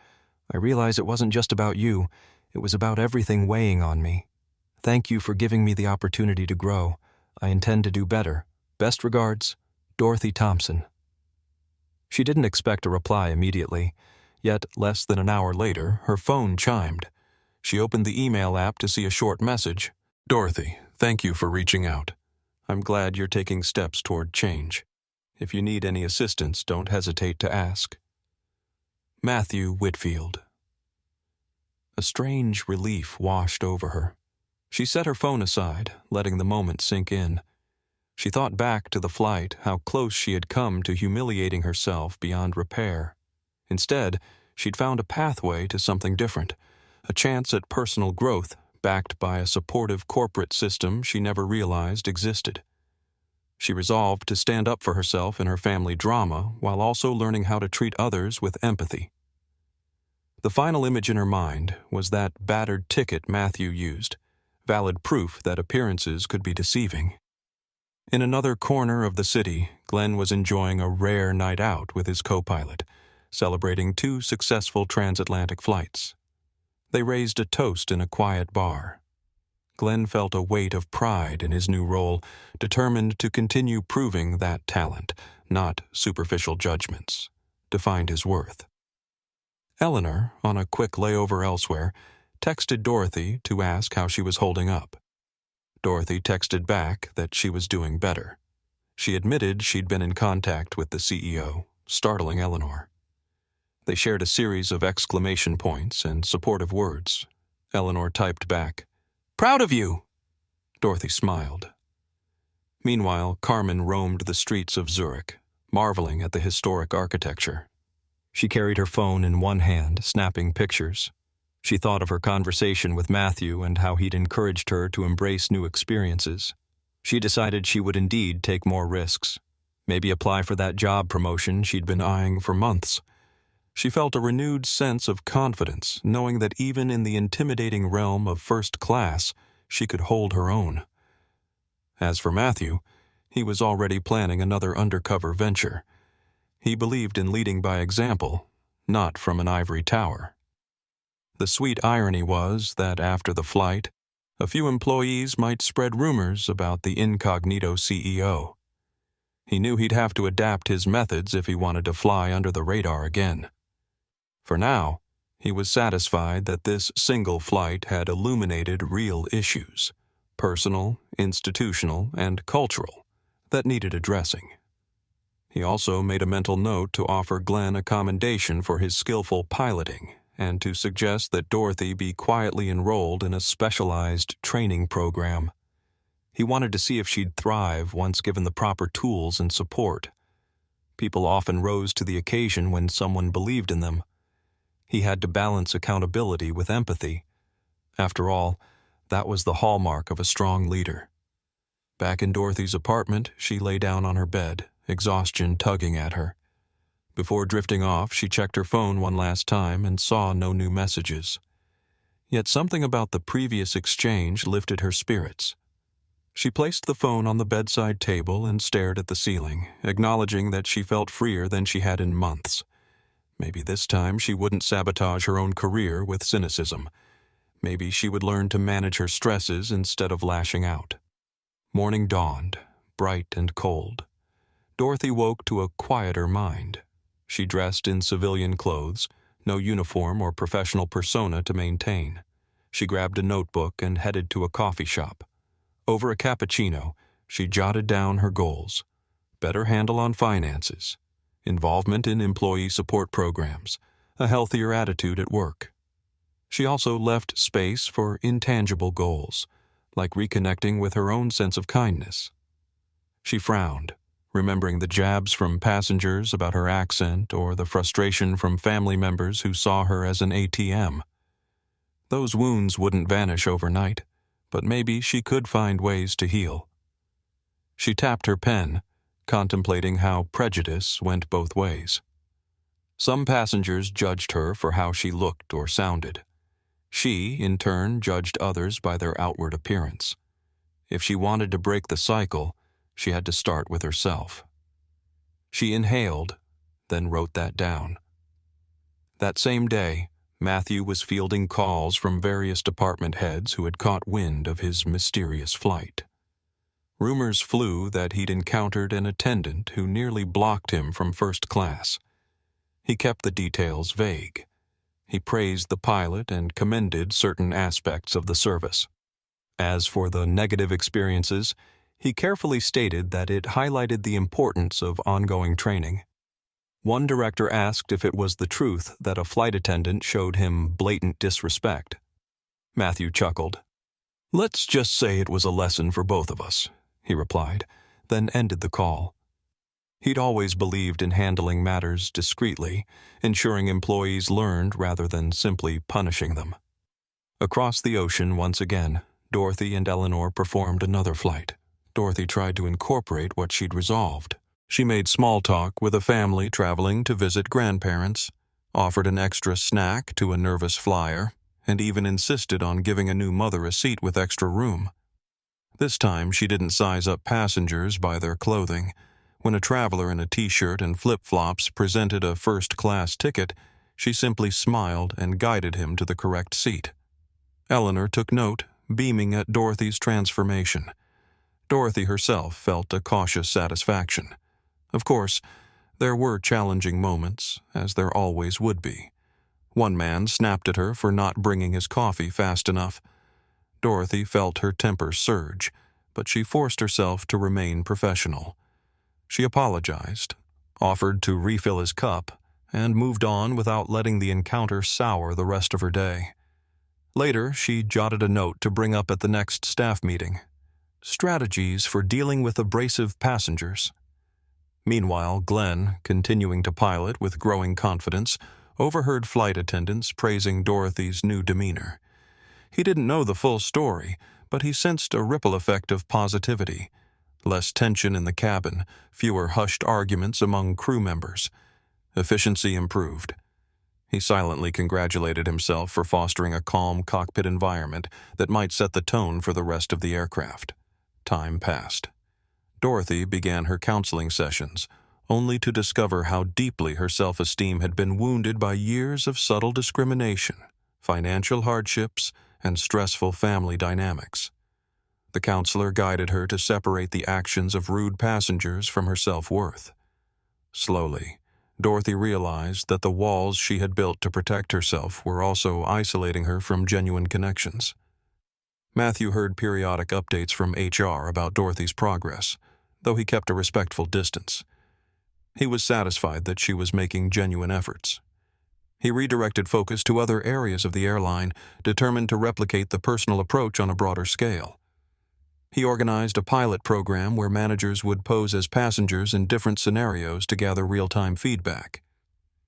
I realize it wasn't just about you. It was about everything weighing on me. Thank you for giving me the opportunity to grow. I intend to do better. Best regards, Dorothy Thompson. She didn't expect a reply immediately, yet less than an hour later, her phone chimed. She opened the email app to see a short message. Dorothy, thank you for reaching out. I'm glad you're taking steps toward change. If you need any assistance, don't hesitate to ask. Matthew Whitfield. A strange relief washed over her. She set her phone aside, letting the moment sink in. She thought back to the flight, how close she had come to humiliating herself beyond repair. Instead, she'd found a pathway to something different, a chance at personal growth backed by a supportive corporate system she never realized existed. She resolved to stand up for herself in her family drama while also learning how to treat others with empathy. The final image in her mind was that battered ticket Matthew used, valid proof that appearances could be deceiving. In another corner of the city, Glenn was enjoying a rare night out with his co-pilot, celebrating 2 successful transatlantic flights. They raised a toast in a quiet bar. Glenn felt a weight of pride in his new role, determined to continue proving that talent, not superficial judgments, defined his worth. Eleanor, on a quick layover elsewhere, texted Dorothy to ask how she was holding up. Dorothy texted back that she was doing better. She admitted she'd been in contact with the CEO, startling Eleanor. They shared a series of exclamation points and supportive words. Eleanor typed back, "Proud of you!" Dorothy smiled. Meanwhile, Carmen roamed the streets of Zurich, marveling at the historic architecture. She carried her phone in one hand, snapping pictures. She thought of her conversation with Matthew and how he'd encouraged her to embrace new experiences. She decided she would indeed take more risks, maybe apply for that job promotion she'd been eyeing for months. She felt a renewed sense of confidence, knowing that even in the intimidating realm of first class, she could hold her own. As for Matthew, he was already planning another undercover venture. He believed in leading by example, not from an ivory tower. The sweet irony was that after the flight, a few employees might spread rumors about the incognito CEO. He knew he'd have to adapt his methods if he wanted to fly under the radar again. For now, he was satisfied that this single flight had illuminated real issues, personal, institutional, and cultural, that needed addressing. He also made a mental note to offer Glenn a commendation for his skillful piloting and to suggest that Dorothy be quietly enrolled in a specialized training program. He wanted to see if she'd thrive once given the proper tools and support. People often rose to the occasion when someone believed in them. He had to balance accountability with empathy. After all, that was the hallmark of a strong leader. Back in Dorothy's apartment, she lay down on her bed, exhaustion tugging at her. Before drifting off, she checked her phone one last time and saw no new messages. Yet something about the previous exchange lifted her spirits. She placed the phone on the bedside table and stared at the ceiling, acknowledging that she felt freer than she had in months. Maybe this time she wouldn't sabotage her own career with cynicism. Maybe she would learn to manage her stresses instead of lashing out. Morning dawned, bright and cold. Dorothy woke to a quieter mind. She dressed in civilian clothes, no uniform or professional persona to maintain. She grabbed a notebook and headed to a coffee shop. Over a cappuccino, she jotted down her goals: better handle on finances, involvement in employee support programs, a healthier attitude at work. She also left space for intangible goals, like reconnecting with her own sense of kindness. She frowned, remembering the jabs from passengers about her accent or the frustration from family members who saw her as an ATM. Those wounds wouldn't vanish overnight, but maybe she could find ways to heal. She tapped her pen, contemplating how prejudice went both ways. Some passengers judged her for how she looked or sounded. She, in turn, judged others by their outward appearance. If she wanted to break the cycle, she had to start with herself. She inhaled, then wrote that down. That same day, Matthew was fielding calls from various department heads who had caught wind of his mysterious flight. Rumors flew that he'd encountered an attendant who nearly blocked him from first class. He kept the details vague. He praised the pilot and commended certain aspects of the service. As for the negative experiences, he carefully stated that it highlighted the importance of ongoing training. One director asked if it was the truth that a flight attendant showed him blatant disrespect. Matthew chuckled. "Let's just say it was a lesson for both of us," he replied, then ended the call. He'd always believed in handling matters discreetly, ensuring employees learned rather than simply punishing them. Across the ocean once again, Dorothy and Eleanor performed another flight. Dorothy tried to incorporate what she'd resolved. She made small talk with a family traveling to visit grandparents. offered an extra snack to a nervous flyer, and even insisted on giving a new mother a seat with extra room. This time, she didn't size up passengers by their clothing. When a traveler in a t-shirt and flip-flops presented a first-class ticket, she simply smiled and guided him to the correct seat. Eleanor took note, beaming at Dorothy's transformation. Dorothy herself felt a cautious satisfaction. Of course, there were challenging moments, as there always would be. One man snapped at her for not bringing his coffee fast enough. Dorothy felt her temper surge, but she forced herself to remain professional. She apologized, offered to refill his cup, and moved on without letting the encounter sour the rest of her day. Later, she jotted a note to bring up at the next staff meeting: strategies for dealing with abrasive passengers. Meanwhile, Glenn, continuing to pilot with growing confidence, overheard flight attendants praising Dorothy's new demeanor. He didn't know the full story, but he sensed a ripple effect of positivity. Less tension in the cabin, fewer hushed arguments among crew members. Efficiency improved. He silently congratulated himself for fostering a calm cockpit environment that might set the tone for the rest of the aircraft. Time passed. Dorothy began her counseling sessions, only to discover how deeply her self-esteem had been wounded by years of subtle discrimination, financial hardships, and stressful family dynamics. The counselor guided her to separate the actions of rude passengers from her self-worth. Slowly, Dorothy realized that the walls she had built to protect herself were also isolating her from genuine connections. Matthew heard periodic updates from HR about Dorothy's progress, though he kept a respectful distance. He was satisfied that she was making genuine efforts. He redirected focus to other areas of the airline, determined to replicate the personal approach on a broader scale. He organized a pilot program where managers would pose as passengers in different scenarios to gather real-time feedback.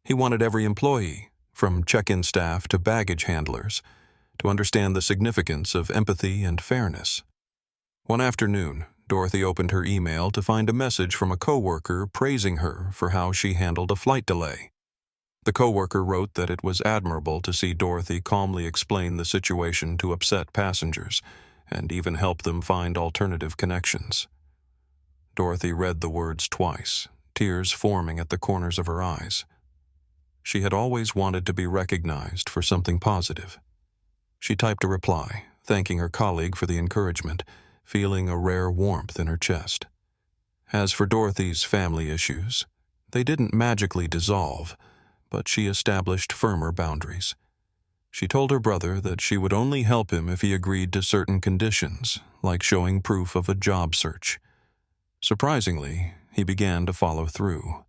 He wanted every employee, from check-in staff to baggage handlers, to understand the significance of empathy and fairness. One afternoon, Dorothy opened her email to find a message from a coworker praising her for how she handled a flight delay. The coworker wrote that it was admirable to see Dorothy calmly explain the situation to upset passengers, and even help them find alternative connections. Dorothy read the words twice, tears forming at the corners of her eyes. She had always wanted to be recognized for something positive. She typed a reply, thanking her colleague for the encouragement, feeling a rare warmth in her chest. As for Dorothy's family issues, they didn't magically dissolve, but she established firmer boundaries. She told her brother that she would only help him if he agreed to certain conditions, like showing proof of a job search. Surprisingly, he began to follow through.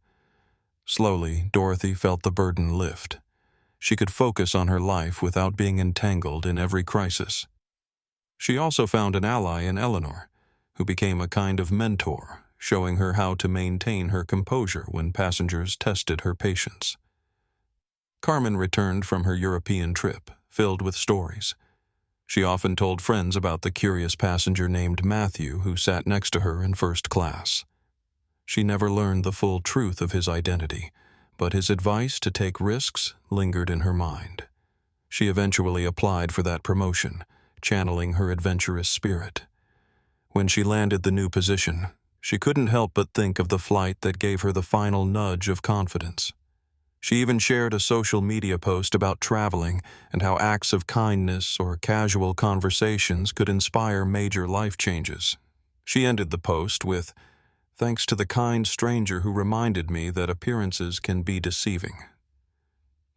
Slowly, Dorothy felt the burden lift. She could focus on her life without being entangled in every crisis. She also found an ally in Eleanor, who became a kind of mentor, showing her how to maintain her composure when passengers tested her patience. Carmen returned from her European trip, filled with stories. She often told friends about the curious passenger named Matthew who sat next to her in first class. She never learned the full truth of his identity, but his advice to take risks lingered in her mind. She eventually applied for that promotion, channeling her adventurous spirit. When she landed the new position, she couldn't help but think of the flight that gave her the final nudge of confidence. She even shared a social media post about traveling and how acts of kindness or casual conversations could inspire major life changes. She ended the post with, "Thanks to the kind stranger who reminded me that appearances can be deceiving."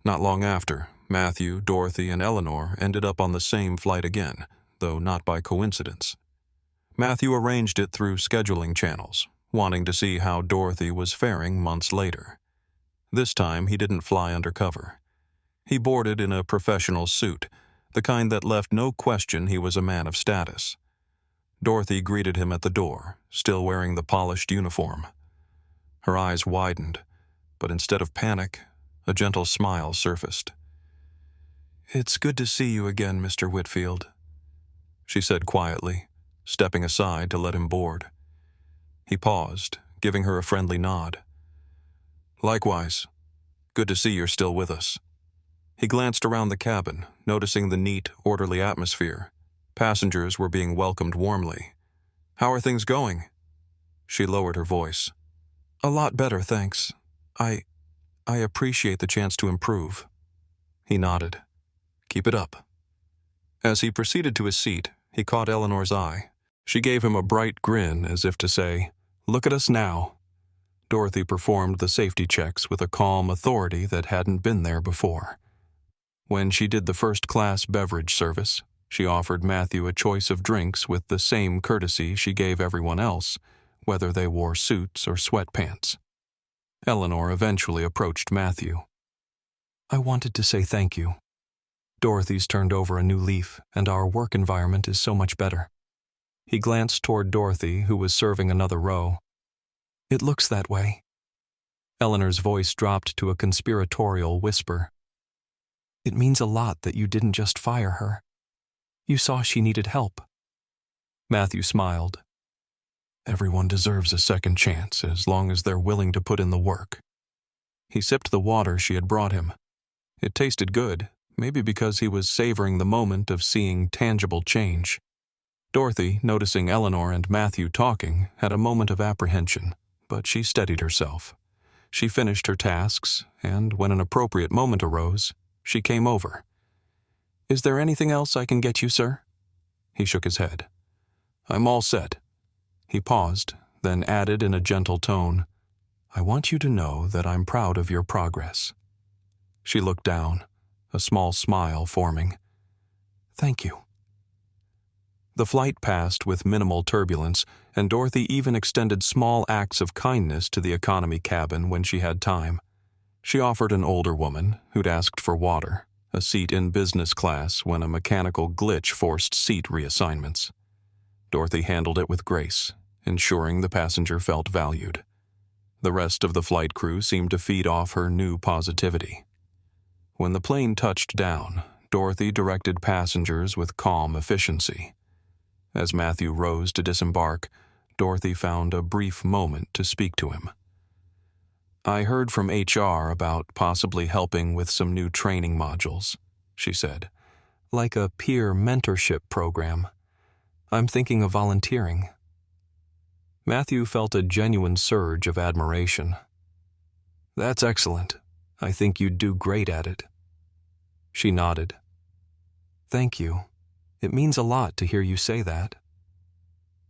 Not long after, Matthew, Dorothy, and Eleanor ended up on the same flight again, though not by coincidence. Matthew arranged it through scheduling channels, wanting to see how Dorothy was faring months later. This time, he didn't fly undercover. He boarded in a professional suit, the kind that left no question he was a man of status. Dorothy greeted him at the door, still wearing the polished uniform. Her eyes widened, but instead of panic, a gentle smile surfaced. "It's good to see you again, Mr. Whitfield," she said quietly, stepping aside to let him board. He paused, giving her a friendly nod. "Likewise. Good to see you're still with us." He glanced around the cabin, noticing the neat, orderly atmosphere. Passengers were being welcomed warmly. "How are things going?" She lowered her voice. "A lot better, thanks. I appreciate the chance to improve." He nodded. "Keep it up." As he proceeded to his seat, he caught Eleanor's eye. She gave him a bright grin as if to say, "Look at us now." Dorothy performed the safety checks with a calm authority that hadn't been there before. When she did the first-class beverage service, she offered Matthew a choice of drinks with the same courtesy she gave everyone else, whether they wore suits or sweatpants. Eleanor eventually approached Matthew. "I wanted to say thank you. Dorothy's turned over a new leaf, and our work environment is so much better." He glanced toward Dorothy, who was serving another row. "It looks that way." Eleanor's voice dropped to a conspiratorial whisper. "It means a lot that you didn't just fire her. You saw she needed help." Matthew smiled. "Everyone deserves a second chance as long as they're willing to put in the work." He sipped the water she had brought him. It tasted good, maybe because he was savoring the moment of seeing tangible change. Dorothy, noticing Eleanor and Matthew talking, had a moment of apprehension, but she steadied herself. She finished her tasks, and when an appropriate moment arose, she came over. "Is there anything else I can get you, sir?" He shook his head. "I'm all set." He paused, then added in a gentle tone, "I want you to know that I'm proud of your progress." She looked down, a small smile forming. "Thank you." The flight passed with minimal turbulence, and Dorothy even extended small acts of kindness to the economy cabin when she had time. She offered an older woman, who'd asked for water, a seat in business class when a mechanical glitch forced seat reassignments. Dorothy handled it with grace, ensuring the passenger felt valued. The rest of the flight crew seemed to feed off her new positivity. When the plane touched down, Dorothy directed passengers with calm efficiency. As Matthew rose to disembark, Dorothy found a brief moment to speak to him. "I heard from HR about possibly helping with some new training modules," she said, "like a peer mentorship program. I'm thinking of volunteering." Matthew felt a genuine surge of admiration. "That's excellent. I think you'd do great at it." She nodded. "Thank you. It means a lot to hear you say that."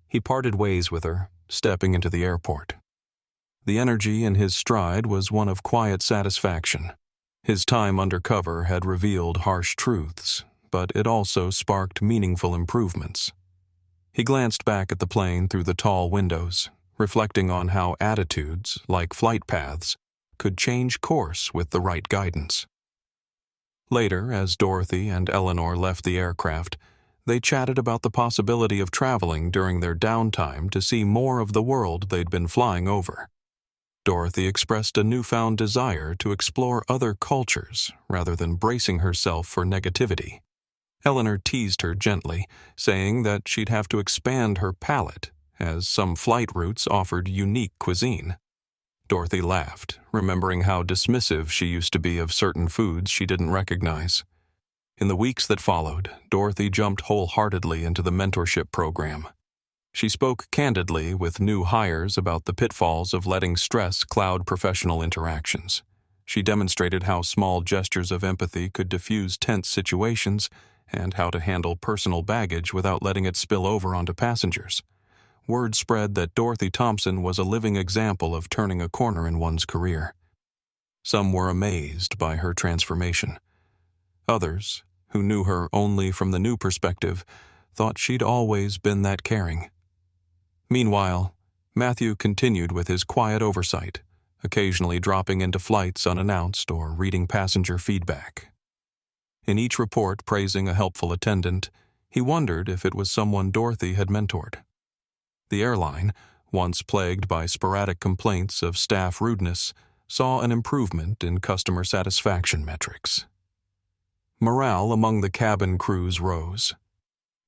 He parted ways with her, stepping into the airport. The energy in his stride was one of quiet satisfaction. His time undercover had revealed harsh truths, but it also sparked meaningful improvements. He glanced back at the plane through the tall windows, reflecting on how attitudes, like flight paths, could change course with the right guidance. Later, as Dorothy and Eleanor left the aircraft, they chatted about the possibility of traveling during their downtime to see more of the world they'd been flying over. Dorothy expressed a newfound desire to explore other cultures rather than bracing herself for negativity. Eleanor teased her gently, saying that she'd have to expand her palate, as some flight routes offered unique cuisine. Dorothy laughed, remembering how dismissive she used to be of certain foods she didn't recognize. In the weeks that followed, Dorothy jumped wholeheartedly into the mentorship program. She spoke candidly with new hires about the pitfalls of letting stress cloud professional interactions. She demonstrated how small gestures of empathy could diffuse tense situations and how to handle personal baggage without letting it spill over onto passengers. Word spread that Dorothy Thompson was a living example of turning a corner in one's career. Some were amazed by her transformation. Others, who knew her only from the new perspective, thought she'd always been that caring. Meanwhile, Matthew continued with his quiet oversight, occasionally dropping into flights unannounced or reading passenger feedback. In each report praising a helpful attendant, he wondered if it was someone Dorothy had mentored. The airline, once plagued by sporadic complaints of staff rudeness, saw an improvement in customer satisfaction metrics. Morale among the cabin crews rose.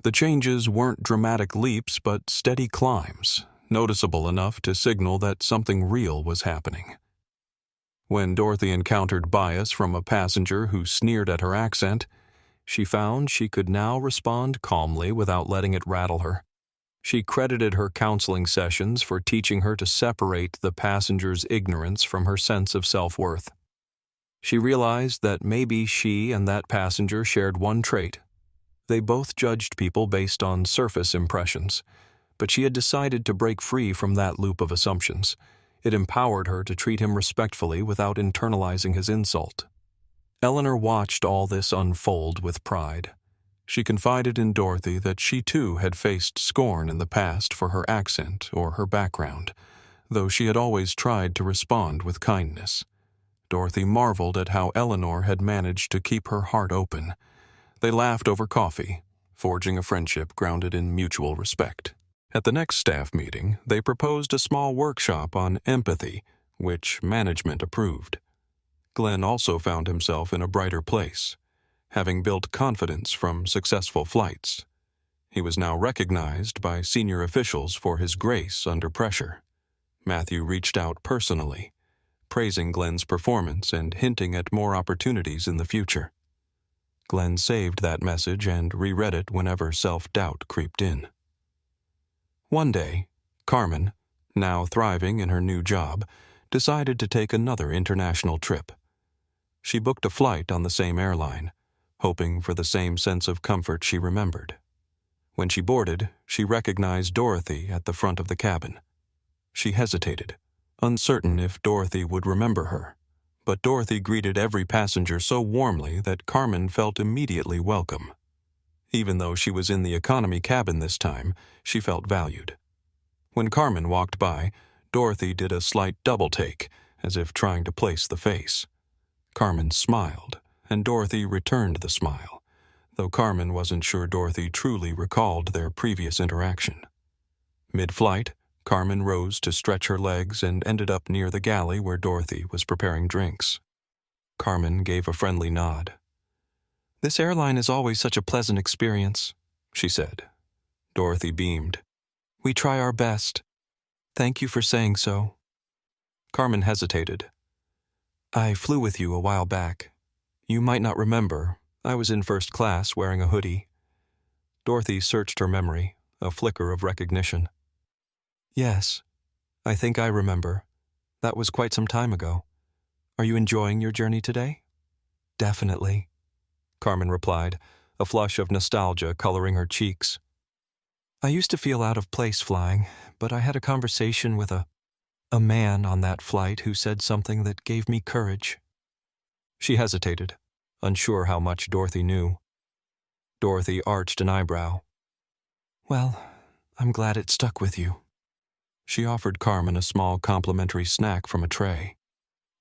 The changes weren't dramatic leaps but steady climbs, noticeable enough to signal that something real was happening. When Dorothy encountered bias from a passenger who sneered at her accent, she found she could now respond calmly without letting it rattle her. She credited her counseling sessions for teaching her to separate the passenger's ignorance from her sense of self-worth. She realized that maybe she and that passenger shared one trait. They both judged people based on surface impressions, but she had decided to break free from that loop of assumptions. It empowered her to treat him respectfully without internalizing his insult. Eleanor watched all this unfold with pride. She confided in Dorothy that she too had faced scorn in the past for her accent or her background, though she had always tried to respond with kindness. Dorothy marveled at how Eleanor had managed to keep her heart open. They laughed over coffee, forging a friendship grounded in mutual respect. At the next staff meeting, they proposed a small workshop on empathy, which management approved. Glenn also found himself in a brighter place, having built confidence from successful flights. He was now recognized by senior officials for his grace under pressure. Matthew reached out personally, praising Glenn's performance and hinting at more opportunities in the future. Glenn saved that message and reread it whenever self-doubt creeped in. One day, Carmen, now thriving in her new job, decided to take another international trip. She booked a flight on the same airline, hoping for the same sense of comfort she remembered. When she boarded, she recognized Dorothy at the front of the cabin. She hesitated, uncertain if Dorothy would remember her, but Dorothy greeted every passenger so warmly that Carmen felt immediately welcome. Even though she was in the economy cabin this time, she felt valued. When Carmen walked by, Dorothy did a slight double-take, as if trying to place the face. Carmen smiled, and Dorothy returned the smile, though Carmen wasn't sure Dorothy truly recalled their previous interaction. Mid-flight, Carmen rose to stretch her legs and ended up near the galley where Dorothy was preparing drinks. Carmen gave a friendly nod. "This airline is always such a pleasant experience," she said. Dorothy beamed. "We try our best. Thank you for saying so." Carmen hesitated. "I flew with you a while back. You might not remember. I was in first class wearing a hoodie." Dorothy searched her memory, a flicker of recognition. "Yes, I think I remember. That was quite some time ago. Are you enjoying your journey today?" "Definitely," Carmen replied, a flush of nostalgia coloring her cheeks. "I used to feel out of place flying, but I had a conversation with a man on that flight who said something that gave me courage." She hesitated, unsure how much Dorothy knew. Dorothy arched an eyebrow. "Well, I'm glad it stuck with you." She offered Carmen a small complimentary snack from a tray.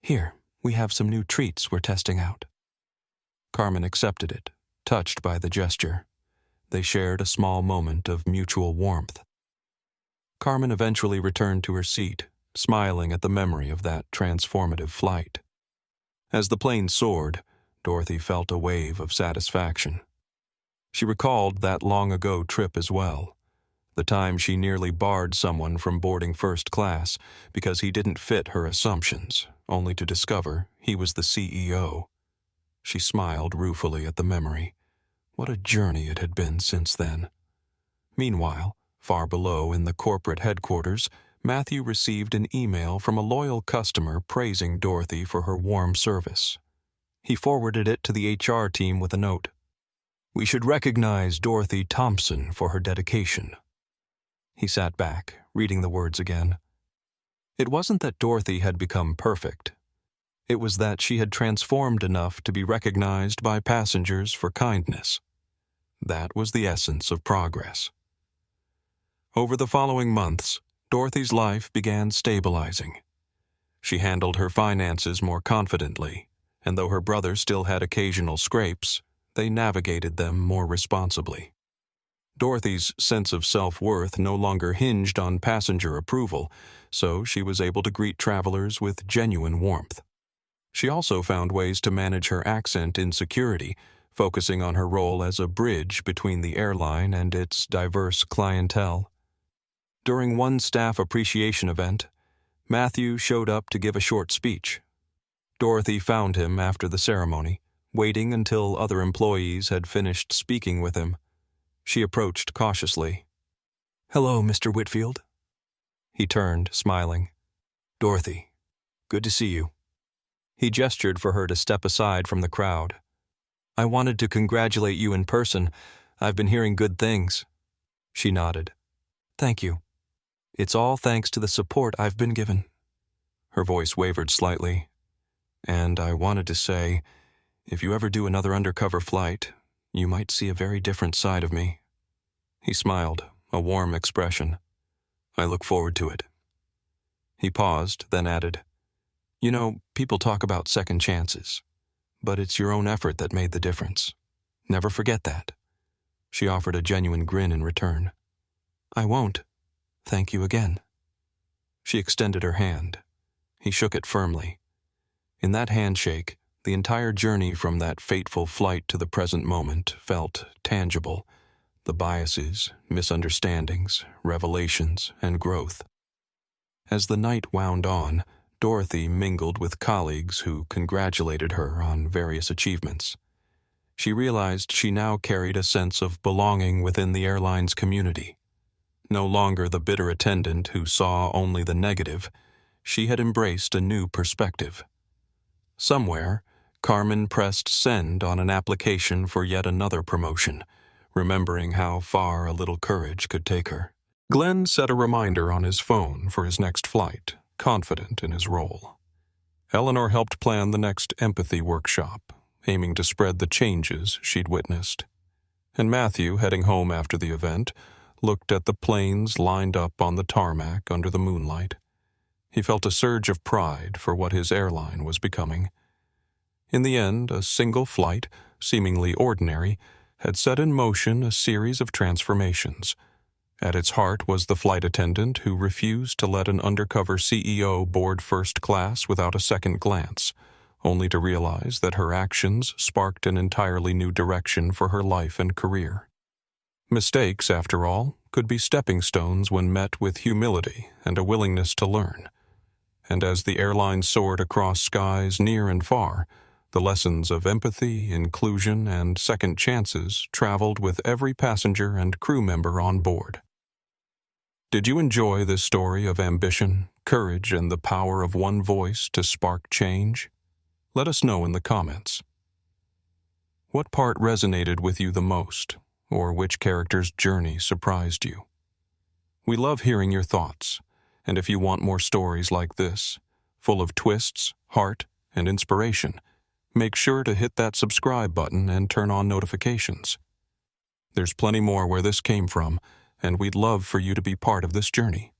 "Here, we have some new treats we're testing out." Carmen accepted it, touched by the gesture. They shared a small moment of mutual warmth. Carmen eventually returned to her seat, smiling at the memory of that transformative flight. As the plane soared, Dorothy felt a wave of satisfaction. She recalled that long-ago trip as well, the time she nearly barred someone from boarding first class because he didn't fit her assumptions, only to discover he was the CEO. She smiled ruefully at the memory. What a journey it had been since then. Meanwhile, far below in the corporate headquarters, Matthew received an email from a loyal customer praising Dorothy for her warm service. He forwarded it to the HR team with a note. "We should recognize Dorothy Thompson for her dedication." He sat back, reading the words again. It wasn't that Dorothy had become perfect. It was that she had transformed enough to be recognized by passengers for kindness. That was the essence of progress. Over the following months, Dorothy's life began stabilizing. She handled her finances more confidently, and though her brother still had occasional scrapes, they navigated them more responsibly. Dorothy's sense of self-worth no longer hinged on passenger approval, so she was able to greet travelers with genuine warmth. She also found ways to manage her accent insecurity, focusing on her role as a bridge between the airline and its diverse clientele. During one staff appreciation event, Matthew showed up to give a short speech. Dorothy found him after the ceremony, waiting until other employees had finished speaking with him. She approached cautiously. "Hello, Mr. Whitfield." He turned, smiling. "Dorothy, good to see you." He gestured for her to step aside from the crowd. "I wanted to congratulate you in person. I've been hearing good things." She nodded. "Thank you. It's all thanks to the support I've been given." Her voice wavered slightly. "And I wanted to say, if you ever do another undercover flight, you might see a very different side of me." He smiled, a warm expression. "I look forward to it." He paused, then added, "You know, people talk about second chances, but it's your own effort that made the difference. Never forget that." She offered a genuine grin in return. "I won't. Thank you again." She extended her hand. He shook it firmly. In that handshake, the entire journey from that fateful flight to the present moment felt tangible. The biases, misunderstandings, revelations, and growth. As the night wound on, Dorothy mingled with colleagues who congratulated her on various achievements. She realized she now carried a sense of belonging within the airline's community. No longer the bitter attendant who saw only the negative, she had embraced a new perspective. Somewhere, Carmen pressed send on an application for yet another promotion, remembering how far a little courage could take her. Glenn set a reminder on his phone for his next flight, confident in his role. Eleanor helped plan the next empathy workshop, aiming to spread the changes she'd witnessed. And Matthew, heading home after the event, looked at the planes lined up on the tarmac under the moonlight. He felt a surge of pride for what his airline was becoming. In the end, a single flight, seemingly ordinary, had set in motion a series of transformations. At its heart was the flight attendant who refused to let an undercover CEO board first class without a second glance, only to realize that her actions sparked an entirely new direction for her life and career. Mistakes, after all, could be stepping stones when met with humility and a willingness to learn. And as the airline soared across skies near and far, the lessons of empathy, inclusion, and second chances traveled with every passenger and crew member on board. Did you enjoy this story of ambition, courage, and the power of one voice to spark change? Let us know in the comments. What part resonated with you the most, or which character's journey surprised you? We love hearing your thoughts, and if you want more stories like this, full of twists, heart, and inspiration, make sure to hit that subscribe button and turn on notifications. There's plenty more where this came from, and we'd love for you to be part of this journey.